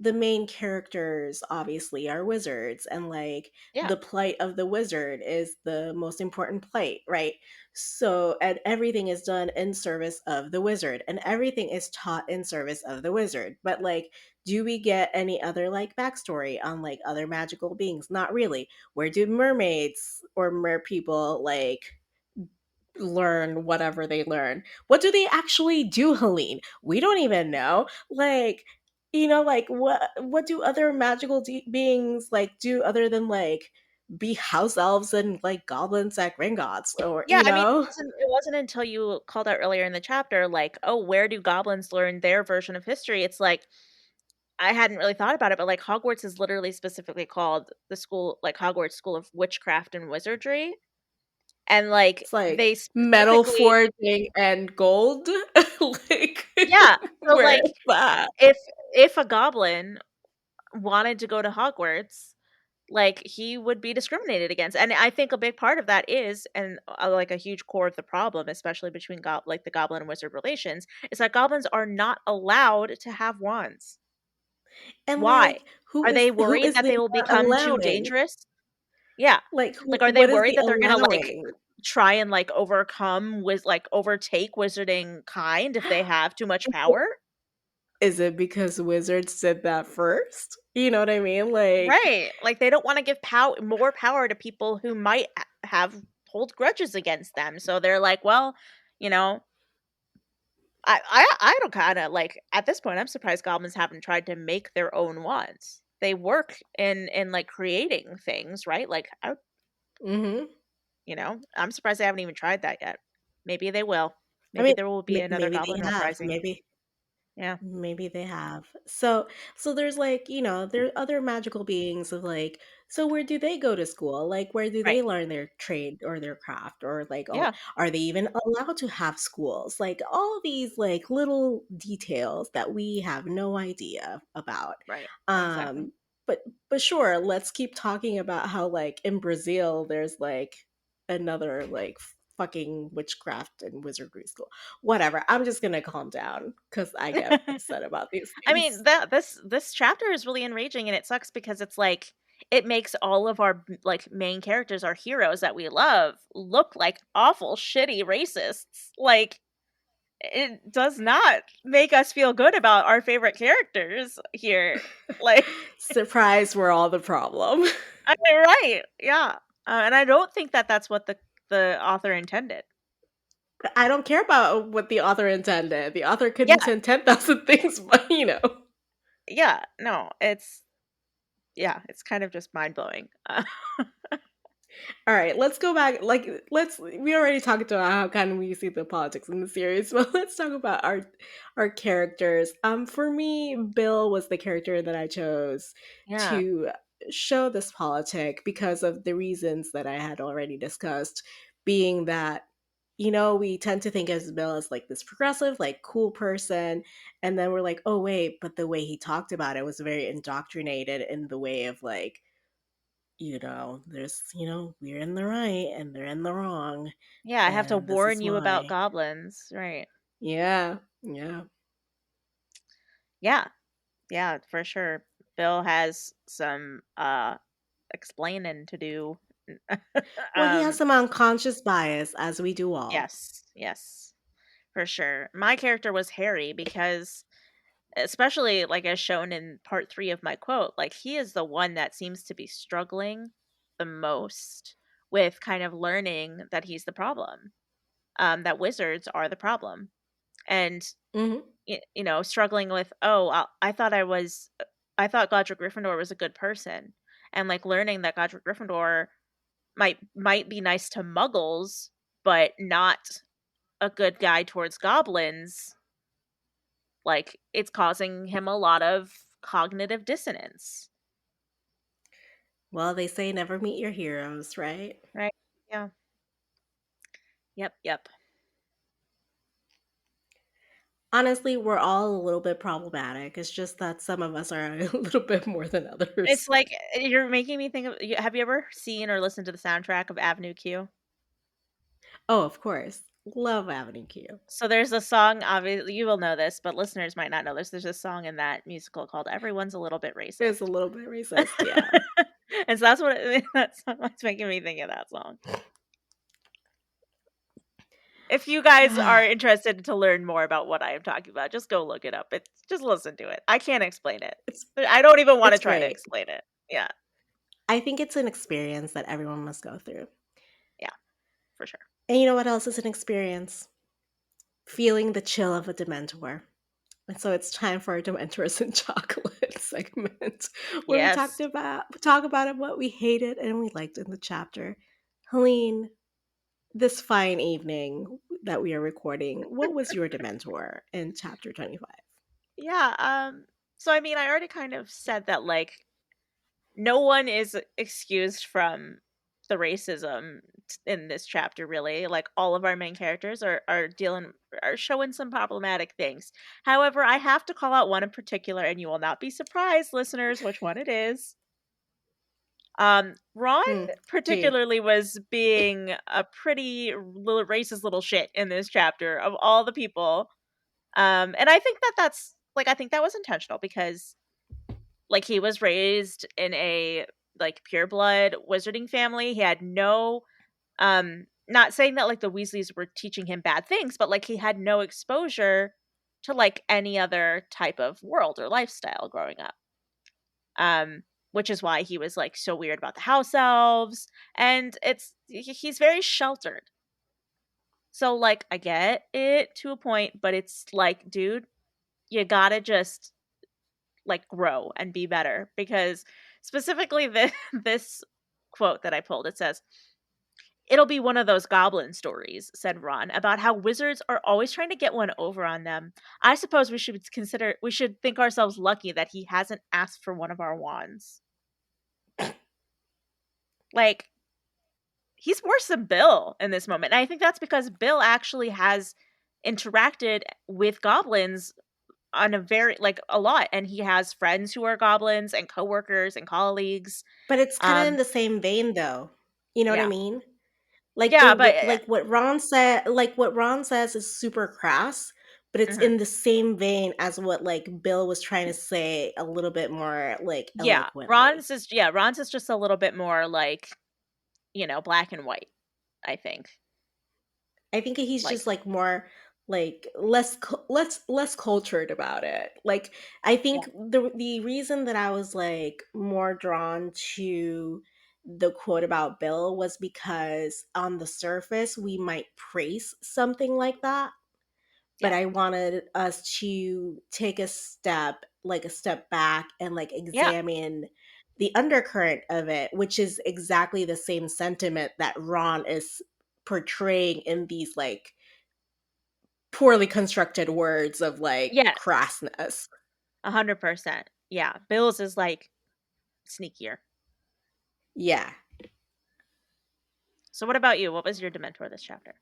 Speaker 1: the main characters obviously are wizards, and like
Speaker 2: Yeah.
Speaker 1: the plight of the wizard is the most important plight, right? So, and everything is done in service of the wizard, and everything is taught in service of the wizard. But like, do we get any other like backstory on like other magical beings? Not really. Where do mermaids or mer people like learn whatever they learn? What do they actually do, Helene? We don't even know. Like, like what do other magical beings like do other than like be house elves and like goblins at Gringotts, or
Speaker 2: Yeah, I mean, it wasn't until you called out earlier in the chapter, like, "Oh, where do goblins learn their version of history?" It's like, I hadn't really thought about it, but, like, Hogwarts is literally specifically called the school like, Hogwarts School of Witchcraft and Wizardry, and, like,
Speaker 1: it's like
Speaker 2: they
Speaker 1: metal
Speaker 2: specifically
Speaker 1: forging and gold. Like,
Speaker 2: yeah, so,
Speaker 1: where
Speaker 2: like,
Speaker 1: is that?
Speaker 2: if if a goblin wanted to go to Hogwarts, like, he would be discriminated against, and I think a big part of that is like, a huge core of the problem, especially between the goblin and wizard relations, is that goblins are not allowed to have wands.
Speaker 1: And
Speaker 2: Why?
Speaker 1: like
Speaker 2: Are they
Speaker 1: who
Speaker 2: worried
Speaker 1: is
Speaker 2: that
Speaker 1: the
Speaker 2: they will
Speaker 1: not
Speaker 2: become too
Speaker 1: allowing?
Speaker 2: dangerous? Yeah.
Speaker 1: Like
Speaker 2: Like, are they
Speaker 1: what is
Speaker 2: worried
Speaker 1: the
Speaker 2: that they're gonna, like,
Speaker 1: allowing?
Speaker 2: try and, like, overtake wizarding kind if they have too much power?
Speaker 1: Is it because wizards did that first? You know what I mean? Like,
Speaker 2: Right. Like, they don't wanna give more power to people who might have hold grudges against them, so they're like, "Well, you know." I don't kinda like, at this point, I'm surprised goblins haven't tried to make their own wands. They work in, like, creating things, right? Like,
Speaker 1: mhm.
Speaker 2: I'm surprised they haven't even tried that yet. Maybe they will.
Speaker 1: I
Speaker 2: Maybe
Speaker 1: mean,
Speaker 2: there will be another
Speaker 1: maybe
Speaker 2: goblin
Speaker 1: they have.
Speaker 2: uprising. Yeah.
Speaker 1: Maybe they have. So there's like, there are other magical beings of like, so where do they go to school? Like where do
Speaker 2: Right.
Speaker 1: they learn their trade or their craft, or like, oh,
Speaker 2: Yeah.
Speaker 1: are they even allowed to have schools? Like all these like little details that we have no idea about.
Speaker 2: Right. Exactly.
Speaker 1: Um but sure, let's keep talking about how like in Brazil there's like another like fucking witchcraft and wizardry school. Whatever. I'm just gonna calm down because I get upset about these
Speaker 2: I mean,
Speaker 1: things.
Speaker 2: that this chapter is really enraging, and it sucks because it's like it makes all of our like main characters, our heroes that we love, look like awful shitty racists. Like, it does not make us feel good about our favorite characters here. Like,
Speaker 1: Surprise, we're all the problem.
Speaker 2: I mean, right? Yeah, and I don't think that that's what the author intended.
Speaker 1: I don't care about what the author intended. The author could
Speaker 2: Yeah,
Speaker 1: intend 10,000 things, but
Speaker 2: yeah, no, it's kind of just mind blowing.
Speaker 1: All right, let's go back. Like, we already talked about how kind of we see the politics in the series, but let's talk about our characters. For me, Bill was the character that I chose
Speaker 2: Yeah,
Speaker 1: to show this politic because of the reasons that I had already discussed, being that we tend to think as Bill as like this progressive, like cool person, and then we're like, oh wait, but the way he talked about it was very indoctrinated in the way of like there's, we're in the right and they're in the wrong.
Speaker 2: yeah. I have to
Speaker 1: And this
Speaker 2: warn
Speaker 1: is
Speaker 2: you about
Speaker 1: why.
Speaker 2: goblins, right?
Speaker 1: Yeah. Yeah.
Speaker 2: Yeah, yeah, for sure. Bill has some explaining to do.
Speaker 1: Well, he has
Speaker 2: um,
Speaker 1: some unconscious bias, as we do all.
Speaker 2: yes, yes, for sure. My character was Harry because, especially like as shown in part 3 of my quote, like he is the one that seems to be struggling the most with kind of learning that he's the problem. That wizards are the problem. And
Speaker 1: Hmm.
Speaker 2: struggling with, "Oh, I thought Godric Gryffindor was a good person." And like learning that Godric Gryffindor might be nice to muggles, but not a good guy towards goblins, like it's causing him a lot of cognitive dissonance.
Speaker 1: Well, they say never meet your heroes, right?
Speaker 2: Right? Yeah. Yep, yep.
Speaker 1: Honestly, we're all a little bit problematic. It's just that some of us are a little bit more than
Speaker 2: It's
Speaker 1: others.
Speaker 2: like you're making me think of have you ever seen or listened to the soundtrack of Avenue Q?
Speaker 1: Oh, of course. Love Avenue Q.
Speaker 2: So there's a song, obviously you will know this, but listeners might not know this. There's a song in that musical called "Everyone's a Little Bit
Speaker 1: It's a
Speaker 2: Racist,"
Speaker 1: little bit racist, yeah.
Speaker 2: and so that's what that's what's making me think of that song. If you guys are interested to learn more about what I am talking about, just go look it up. It's just listen to it. I can't explain it.
Speaker 1: It's
Speaker 2: I don't even want to
Speaker 1: it's
Speaker 2: try to
Speaker 1: great.
Speaker 2: explain it. Yeah,
Speaker 1: I think it's an experience that everyone must go through.
Speaker 2: yeah, for sure.
Speaker 1: And you know what else is an experience? Feeling the chill of a Dementor. And so it's time for our Dementors and Chocolate segment, where we
Speaker 2: Yes.
Speaker 1: talk about what we hated and we liked in the chapter. Helene, this fine evening that we are recording, what was your Dementor in chapter 25?
Speaker 2: Yeah. So I mean, I already kind of said that like no one is excused from the racism in this chapter really. Like all of our main characters are showing some problematic things. However, I have to call out one in particular and you will not be surprised listeners which one it is. Ron
Speaker 1: Do.
Speaker 2: particularly was being a pretty little racist little shit in this chapter of all the people. And I think that that's like I think that was intentional because like he was raised in a like pure blood wizarding family. He had no not saying that like the Weasleys were teaching him bad things, but like he had no exposure to like any other type of world or lifestyle growing up. Um which is why he was like so weird about the house elves and he's very sheltered. So like I get it to a point, but it's like dude, you got to just like grow and be better because specifically this quote that I pulled it says it'll be one of those goblin stories, said Ron, about how wizards are always trying to get one over on them. I suppose we should think ourselves lucky that he hasn't asked for one of our wands. Like, he's worse than Bill in this moment. And I think that's because Bill actually has interacted with goblins on a very like a lot and he has friends who are goblins and coworkers and colleagues.
Speaker 1: But it's kind of in
Speaker 2: Um
Speaker 1: the same vein though. You know what I
Speaker 2: yeah.
Speaker 1: mean? Like
Speaker 2: Yeah, but
Speaker 1: like what Ron said, like what Ron says is super crass, but it's
Speaker 2: mhm.
Speaker 1: in the same vein as what like Bill was trying to say a little bit more like
Speaker 2: Yeah.
Speaker 1: eloquently.
Speaker 2: Ron's is just a little bit more like, black and white, I think.
Speaker 1: I think he's
Speaker 2: Like
Speaker 1: just like more like less cultured about it. Like I
Speaker 2: yeah.
Speaker 1: think the reason that I was like more drawn to the quote about Bill was because on the surface we might praise something like that, but
Speaker 2: Yeah.
Speaker 1: I wanted us to take a step back and like
Speaker 2: Yeah.
Speaker 1: examine the undercurrent of it, which is exactly the same sentiment that Ron is portraying in these like poorly constructed words of like
Speaker 2: Yes.
Speaker 1: crassness.
Speaker 2: 100%. Yeah. Bill's is like sneakier.
Speaker 1: Yeah.
Speaker 2: So what about you? What was your Dementor this chapter?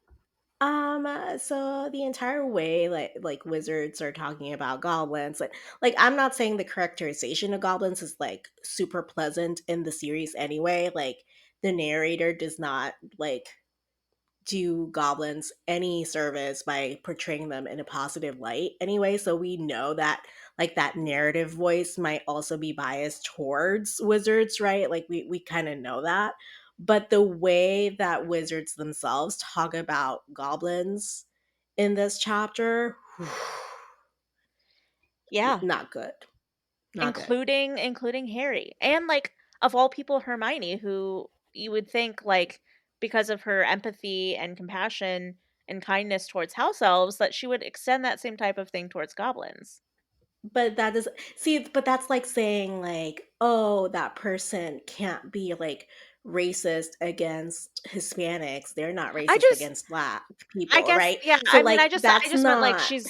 Speaker 1: So the entire way like wizards are talking about goblins, like I'm not saying the characterization of goblins is like super pleasant in the series anyway. Like the narrator does not like do goblins any service by portraying them in a positive light anyway, so we know that like that narrative voice might also be biased towards wizards, right? Like we kind of know that, but the way that wizards themselves talk about goblins in this chapter,
Speaker 2: Yeah.
Speaker 1: not good, not good.
Speaker 2: Including Harry. And like of all people Hermione who you would think like because of her empathy and compassion and kindness towards house elves that she would extend that same type of thing towards goblins.
Speaker 1: But that is, see, but that's like saying like, oh, that person can't be like racist against Hispanics. They're not
Speaker 2: I
Speaker 1: racist
Speaker 2: just
Speaker 1: against black
Speaker 2: I
Speaker 1: people,
Speaker 2: guess
Speaker 1: right?
Speaker 2: yeah,
Speaker 1: So
Speaker 2: I mean
Speaker 1: like
Speaker 2: I
Speaker 1: that's
Speaker 2: just meant like
Speaker 1: not.
Speaker 2: she's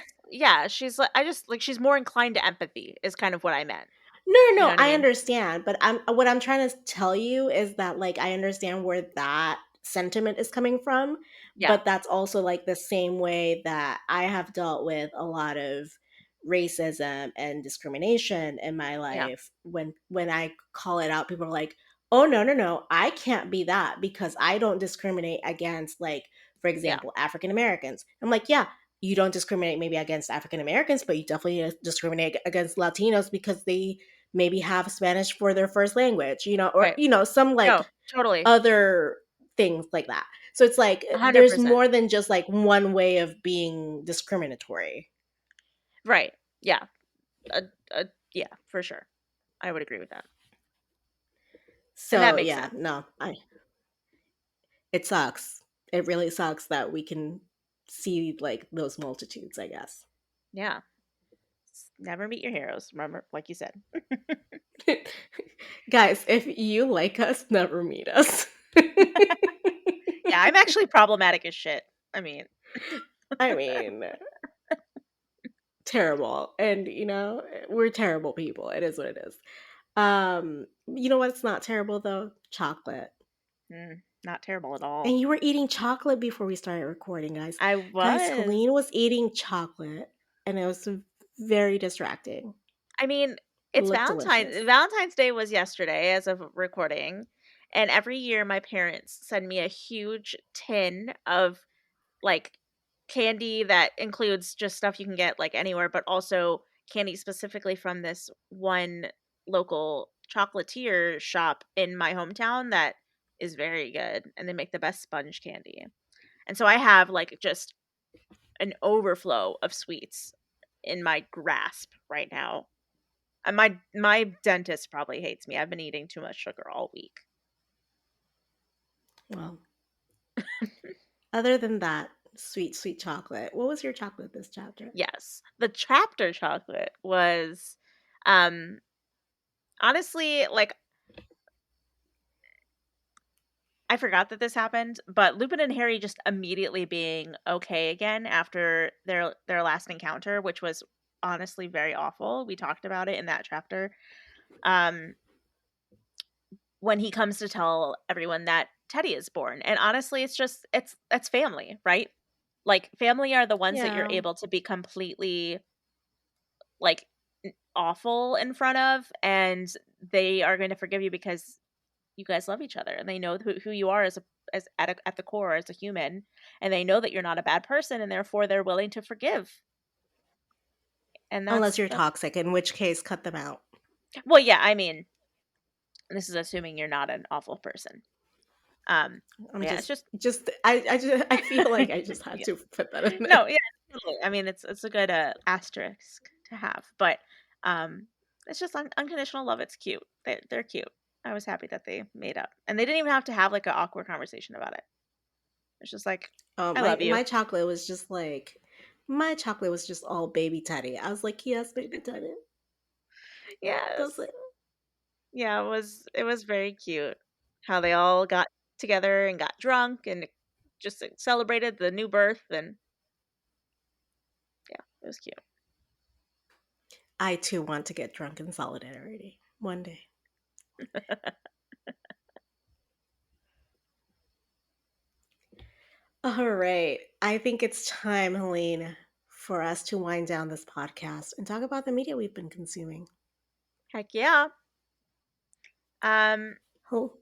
Speaker 2: like I just like she's more inclined to empathy is kind of what I meant.
Speaker 1: No, no,
Speaker 2: You know
Speaker 1: no,
Speaker 2: what I
Speaker 1: I
Speaker 2: mean?
Speaker 1: understand, but I'm what I'm trying to tell you is that like I understand where that sentiment is coming from,
Speaker 2: Yeah.
Speaker 1: but that's also like the same way that I have dealt with a lot of racism and discrimination in my
Speaker 2: Yeah.
Speaker 1: life. When I call it out, people are like, "Oh no, no, no, I can't be that because I don't discriminate against like For
Speaker 2: Yeah.
Speaker 1: example, African Americans. I'm like, yeah, you don't discriminate maybe against African Americans, but you definitely discriminate against Latinos because they maybe have Spanish for their first language, or
Speaker 2: Right.
Speaker 1: some
Speaker 2: No,
Speaker 1: like
Speaker 2: totally.
Speaker 1: other things like that. So it's like there's
Speaker 2: 100%.
Speaker 1: more than just like one way of being discriminatory.
Speaker 2: Right. Yeah. Uh, yeah, for sure. I would agree with that. And that
Speaker 1: So
Speaker 2: makes
Speaker 1: yeah,
Speaker 2: sense.
Speaker 1: no, it sucks. It really sucks that we can see like those multitudes, I guess.
Speaker 2: Yeah. Never meet your heroes, remember, like you said.
Speaker 1: Guys, if you like us, never meet us.
Speaker 2: Yeah, I'm actually problematic as shit. I mean,
Speaker 1: I mean, terrible. And we're terrible people. It is what it is. You know what's not terrible though? Chocolate.
Speaker 2: not terrible at all.
Speaker 1: And you were eating chocolate before we started recording, guys.
Speaker 2: I
Speaker 1: Guys,
Speaker 2: was.
Speaker 1: Helene was eating chocolate and it was very distracting.
Speaker 2: I mean,
Speaker 1: It
Speaker 2: it's
Speaker 1: looked
Speaker 2: Valentine's.
Speaker 1: delicious.
Speaker 2: Valentine's Day was yesterday as of recording. And every year my parents send me a huge tin of like candy that includes just stuff you can get like anywhere, but also candy specifically from this one local chocolatier shop in my hometown that is very good and they make the best sponge candy. And so I have like just an overflow of sweets in my grasp right now. And my dentist probably hates me. I've been eating too much sugar all week.
Speaker 1: Well, other than that, sweet, sweet chocolate. What was your chocolate this chapter?
Speaker 2: Yes. The chapter chocolate was um honestly like I forgot that this happened, but Lupin and Harry just immediately being okay again after their last encounter, which was honestly very awful. We talked about it in that chapter. Um when he comes to tell everyone that Teddy is born. And honestly, it's family, right? Like family are the ones that you're
Speaker 1: Yeah.
Speaker 2: able to be completely like awful in front of, and they are going to forgive you because you guys love each other and they know who you are as at the core as a human, and they know that you're not a bad person, and therefore they're willing to forgive. And
Speaker 1: Unless you're
Speaker 2: that's
Speaker 1: toxic, in which case, cut them out.
Speaker 2: well, yeah, I mean, this is assuming you're not an awful person. Um
Speaker 1: I'm
Speaker 2: yeah, it's just
Speaker 1: I feel like I just had
Speaker 2: yeah.
Speaker 1: to put that in there.
Speaker 2: No, yeah, totally. I mean, it's a good asterisk to have, but um, it's just unconditional love. It's cute. They're cute. I was happy that they made up, and they didn't even have to have like an awkward conversation about it. It's just like, I
Speaker 1: My
Speaker 2: love you.
Speaker 1: my chocolate was just like my chocolate was just all baby Teddy. I was like, yes, baby Teddy. That's
Speaker 2: Yes,
Speaker 1: it.
Speaker 2: yeah, it was very cute how they all got together and got drunk and just celebrated the new birth, and yeah, it was cute.
Speaker 1: I too want to get drunk in solidarity one day. All right. I think it's time, Helene, for us to wind down this podcast and talk about the media we've been consuming.
Speaker 2: Heck yeah. Um,
Speaker 1: Oh,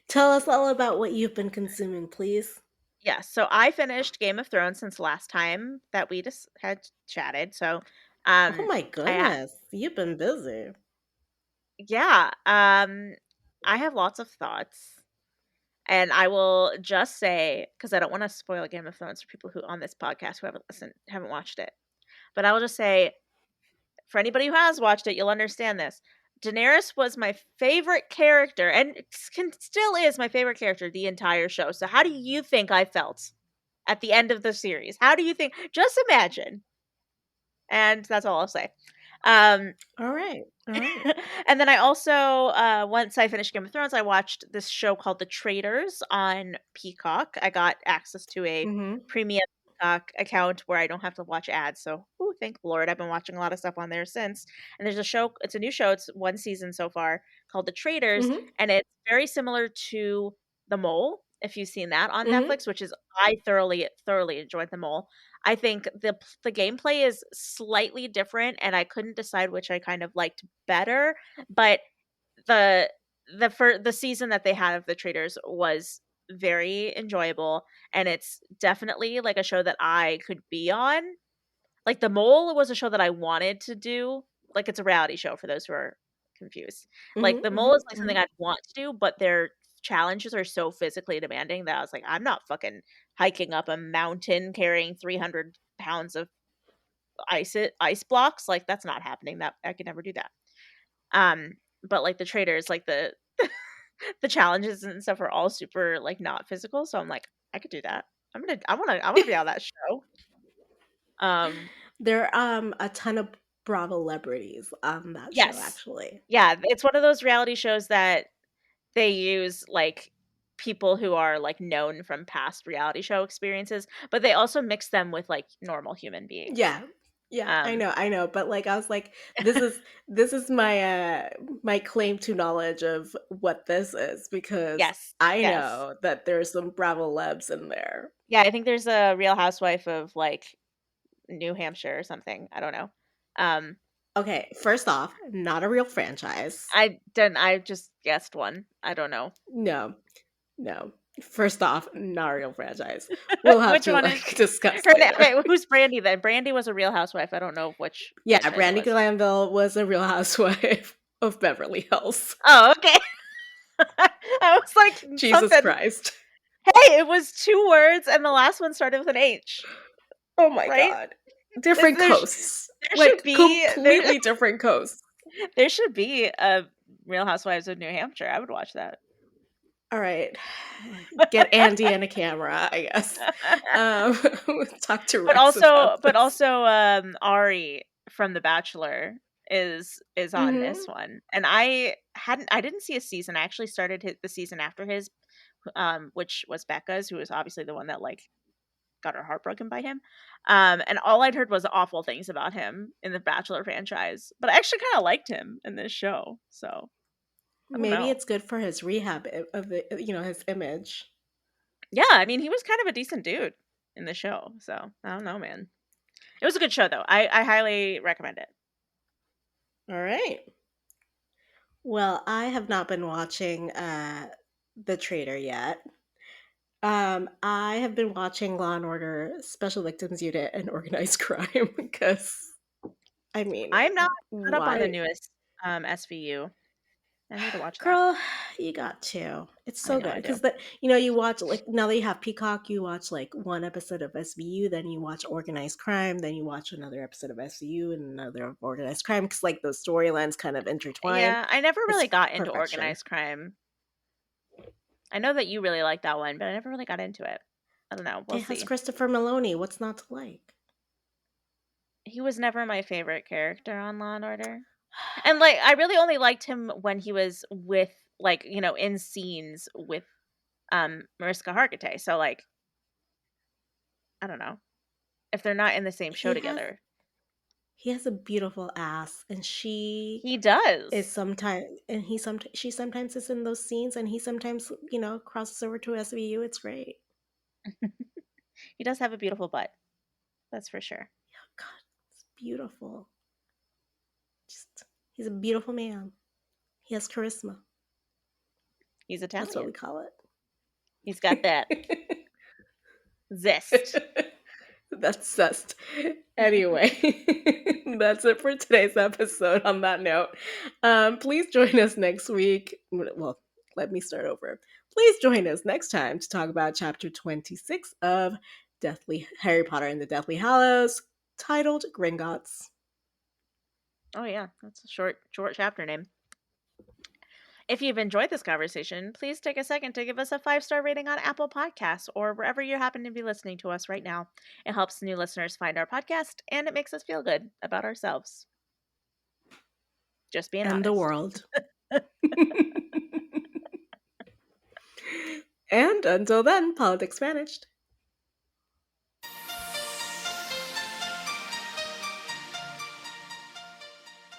Speaker 1: tell us all about what you've been consuming, please.
Speaker 2: Yeah, so I finished Game of Thrones since last time that we just had chatted. So,
Speaker 1: Oh
Speaker 2: um,
Speaker 1: my
Speaker 2: I
Speaker 1: goodness, you've been busy.
Speaker 2: yeah, I have lots of thoughts, and I will just say because I don't want to spoil Game of Thrones for people who on this podcast who haven't watched it, but I will just say for anybody who has watched it, you'll understand this. Daenerys was my favorite character, and still is my favorite character the entire show. So, how do you think I felt at the end of the series? How do you think? Just imagine. And that's all I'll say. Um,
Speaker 1: All right. All right.
Speaker 2: and then I also, once I finished Game of Thrones, I watched this show called The Traitors on Peacock. I got access to a
Speaker 1: Mm-hmm.
Speaker 2: premium Peacock account where I don't have to watch ads. So, ooh, thank the Lord. I've been watching a lot of stuff on there since. And there's a show, it's a new show, it's one season so far called The Traitors.
Speaker 1: Mm-hmm.
Speaker 2: And it's very similar to The Mole, if you've seen that on
Speaker 1: Mm-hmm.
Speaker 2: Netflix, which is, I thoroughly, thoroughly enjoyed The Mole. I think the gameplay is slightly different, and I couldn't decide which I kind of liked better. But the the season that they had of the Traders was very enjoyable, and it's definitely like a show that I could be on. Like The Mole was a show that I wanted to do. Like it's a reality show for those who are confused. Like
Speaker 1: Mhm,
Speaker 2: The Mole
Speaker 1: mhm,
Speaker 2: is like something
Speaker 1: mhm.
Speaker 2: I'd want to do, but their challenges are so physically demanding that I was like, I'm not fucking hiking up a mountain carrying 300 pounds of ice blocks. Like that's not happening. That I could never do that. Um, but like the traders, like the the challenges and stuff are all super like not physical. So I'm like, I could do that. I wanna be on that show. Um,
Speaker 1: There are a ton of Bravo celebrities on that show,
Speaker 2: yes.
Speaker 1: actually.
Speaker 2: Yeah, it's one of those reality shows that they use like people who are like known from past reality show experiences, but they also mix them with like normal human beings.
Speaker 1: Yeah. Yeah,
Speaker 2: Um,
Speaker 1: I know, but, like, I was like, this is my, my claim to knowledge of what this is because
Speaker 2: yes,
Speaker 1: I
Speaker 2: yes.
Speaker 1: know that there's some Bravo lebs in there.
Speaker 2: Yeah, I think there's a Real Housewife of like New Hampshire or something. I don't know. Um,
Speaker 1: Okay, first off, not a real franchise.
Speaker 2: I just guessed one. I don't know.
Speaker 1: No, no. First off, not a real franchise. We'll have
Speaker 2: Which
Speaker 1: to,
Speaker 2: one is
Speaker 1: like, discuss
Speaker 2: her
Speaker 1: later.
Speaker 2: wait, who's Brandy then? Brandy was a Real Housewife. I don't know which
Speaker 1: Yeah,
Speaker 2: franchise it
Speaker 1: Brandy
Speaker 2: was.
Speaker 1: Glanville was a real housewife of Beverly Hills.
Speaker 2: Oh, okay. I was like
Speaker 1: Jesus
Speaker 2: something.
Speaker 1: Christ.
Speaker 2: Hey, it was 2 words and the last one started with an H,
Speaker 1: Oh my
Speaker 2: right?
Speaker 1: god. Different
Speaker 2: There's
Speaker 1: coasts.
Speaker 2: there should
Speaker 1: Like,
Speaker 2: be
Speaker 1: completely different coasts.
Speaker 2: there should be a Real Housewives of New Hampshire. I would watch that.
Speaker 1: All right. Get Andy and a camera, I guess. Um, talk to Rex about
Speaker 2: But
Speaker 1: this.
Speaker 2: also Ari from The Bachelor is on this
Speaker 1: Mhm.
Speaker 2: one. And I didn't see a season. I actually started the season after his which was Becca's, who was obviously the one that like got her heart broken by him. And all I'd heard was awful things about him in the Bachelor franchise. But I actually kind of liked him in this show. So, I don't
Speaker 1: Maybe
Speaker 2: know.
Speaker 1: it's good for his rehab of the, his image.
Speaker 2: Yeah, I mean, he was kind of a decent dude in the show. So, I don't know, man. It was a good show though. I highly recommend it.
Speaker 1: All right. Well, I have not been watching The Traitor yet. I have been watching Law and Order, Special Victims Unit, and Organized Crime because, I mean,
Speaker 2: I'm not caught up on the
Speaker 1: why?
Speaker 2: newest SVU. I need to watch that.
Speaker 1: Girl, you got to. It's
Speaker 2: I
Speaker 1: so
Speaker 2: know
Speaker 1: good
Speaker 2: I do.
Speaker 1: because you watch like now that you have Peacock, you watch like one episode of SVU, then you watch Organized Crime, then you watch another episode of SVU and another of Organized Crime because like those storylines kind of intertwine.
Speaker 2: Yeah, I never really
Speaker 1: It's
Speaker 2: got into
Speaker 1: perfection.
Speaker 2: organized crime. I know that you really like that one, but I never really got into it. I don't know. We'll
Speaker 1: It has
Speaker 2: see.
Speaker 1: Christopher Maloney. What's not to like?
Speaker 2: He was never my favorite character on Law and Order. And like I really only liked him when he was with like, in scenes with Mariska Hargitay. So like, I don't know. If they're not in the same show
Speaker 1: He has
Speaker 2: together.
Speaker 1: he has a beautiful ass, and she
Speaker 2: He
Speaker 1: is
Speaker 2: does.
Speaker 1: sometimes and she sometimes is in those scenes, and he sometimes crosses over to SVU. It's great.
Speaker 2: He does have a beautiful butt. That's for sure.
Speaker 1: God, it's beautiful. Just he's a beautiful man. He has charisma.
Speaker 2: He's
Speaker 1: That's what we
Speaker 2: Italian.
Speaker 1: call
Speaker 2: He's got that
Speaker 1: it.
Speaker 2: zest.
Speaker 1: That's just anyway. That's it for today's episode. On that note, please join us next week. Well, let me start over. Please join us next time to talk about chapter 26 of Deathly Harry Potter and the Deathly Hallows, titled Gringotts.
Speaker 2: Oh yeah, that's a short chapter name. If you've enjoyed this conversation, please take a second to give us a 5-star rating on Apple Podcasts or wherever you happen to be listening to us right now. It helps new listeners find our podcast and it makes us feel good about ourselves. Just being
Speaker 1: And the
Speaker 2: honest.
Speaker 1: world. And until then, politics vanished.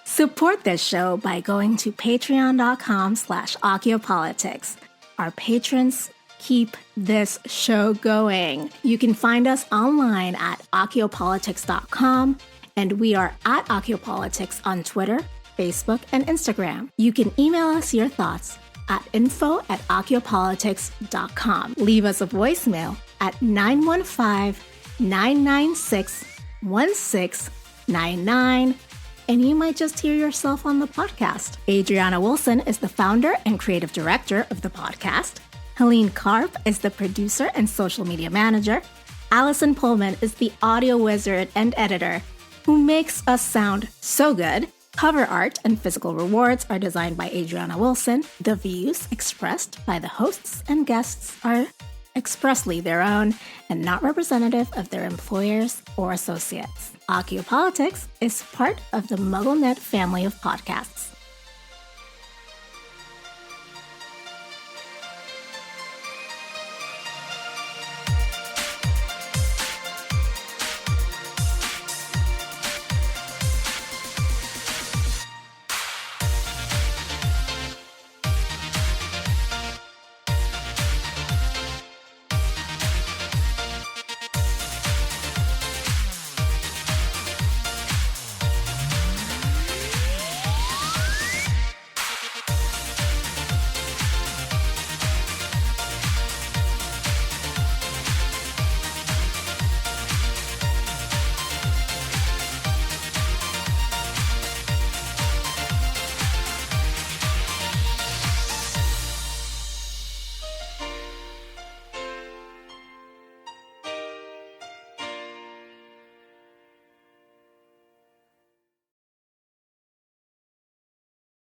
Speaker 1: Support this show by going to patreon.com/acciopolitics. Our patrons keep this show going. You can find us online at acciopolitics.com, and we are at acciopolitics on Twitter, Facebook, and Instagram. You can email us your thoughts at info@acciopolitics.com. Leave us a voicemail at 915-996-1699, and you might just hear yourself on the podcast. Adriana Wilson is the founder and creative director of the podcast. Helene Karp is the producer and social media manager. Allison Pullman is the audio wizard and editor who makes us sound so good. Cover art and physical rewards are designed by Adriana Wilson. The views expressed by the hosts and guests are expressly their own and not representative of their employers or associates. Acciopolitics is part of the MuggleNet family of podcasts.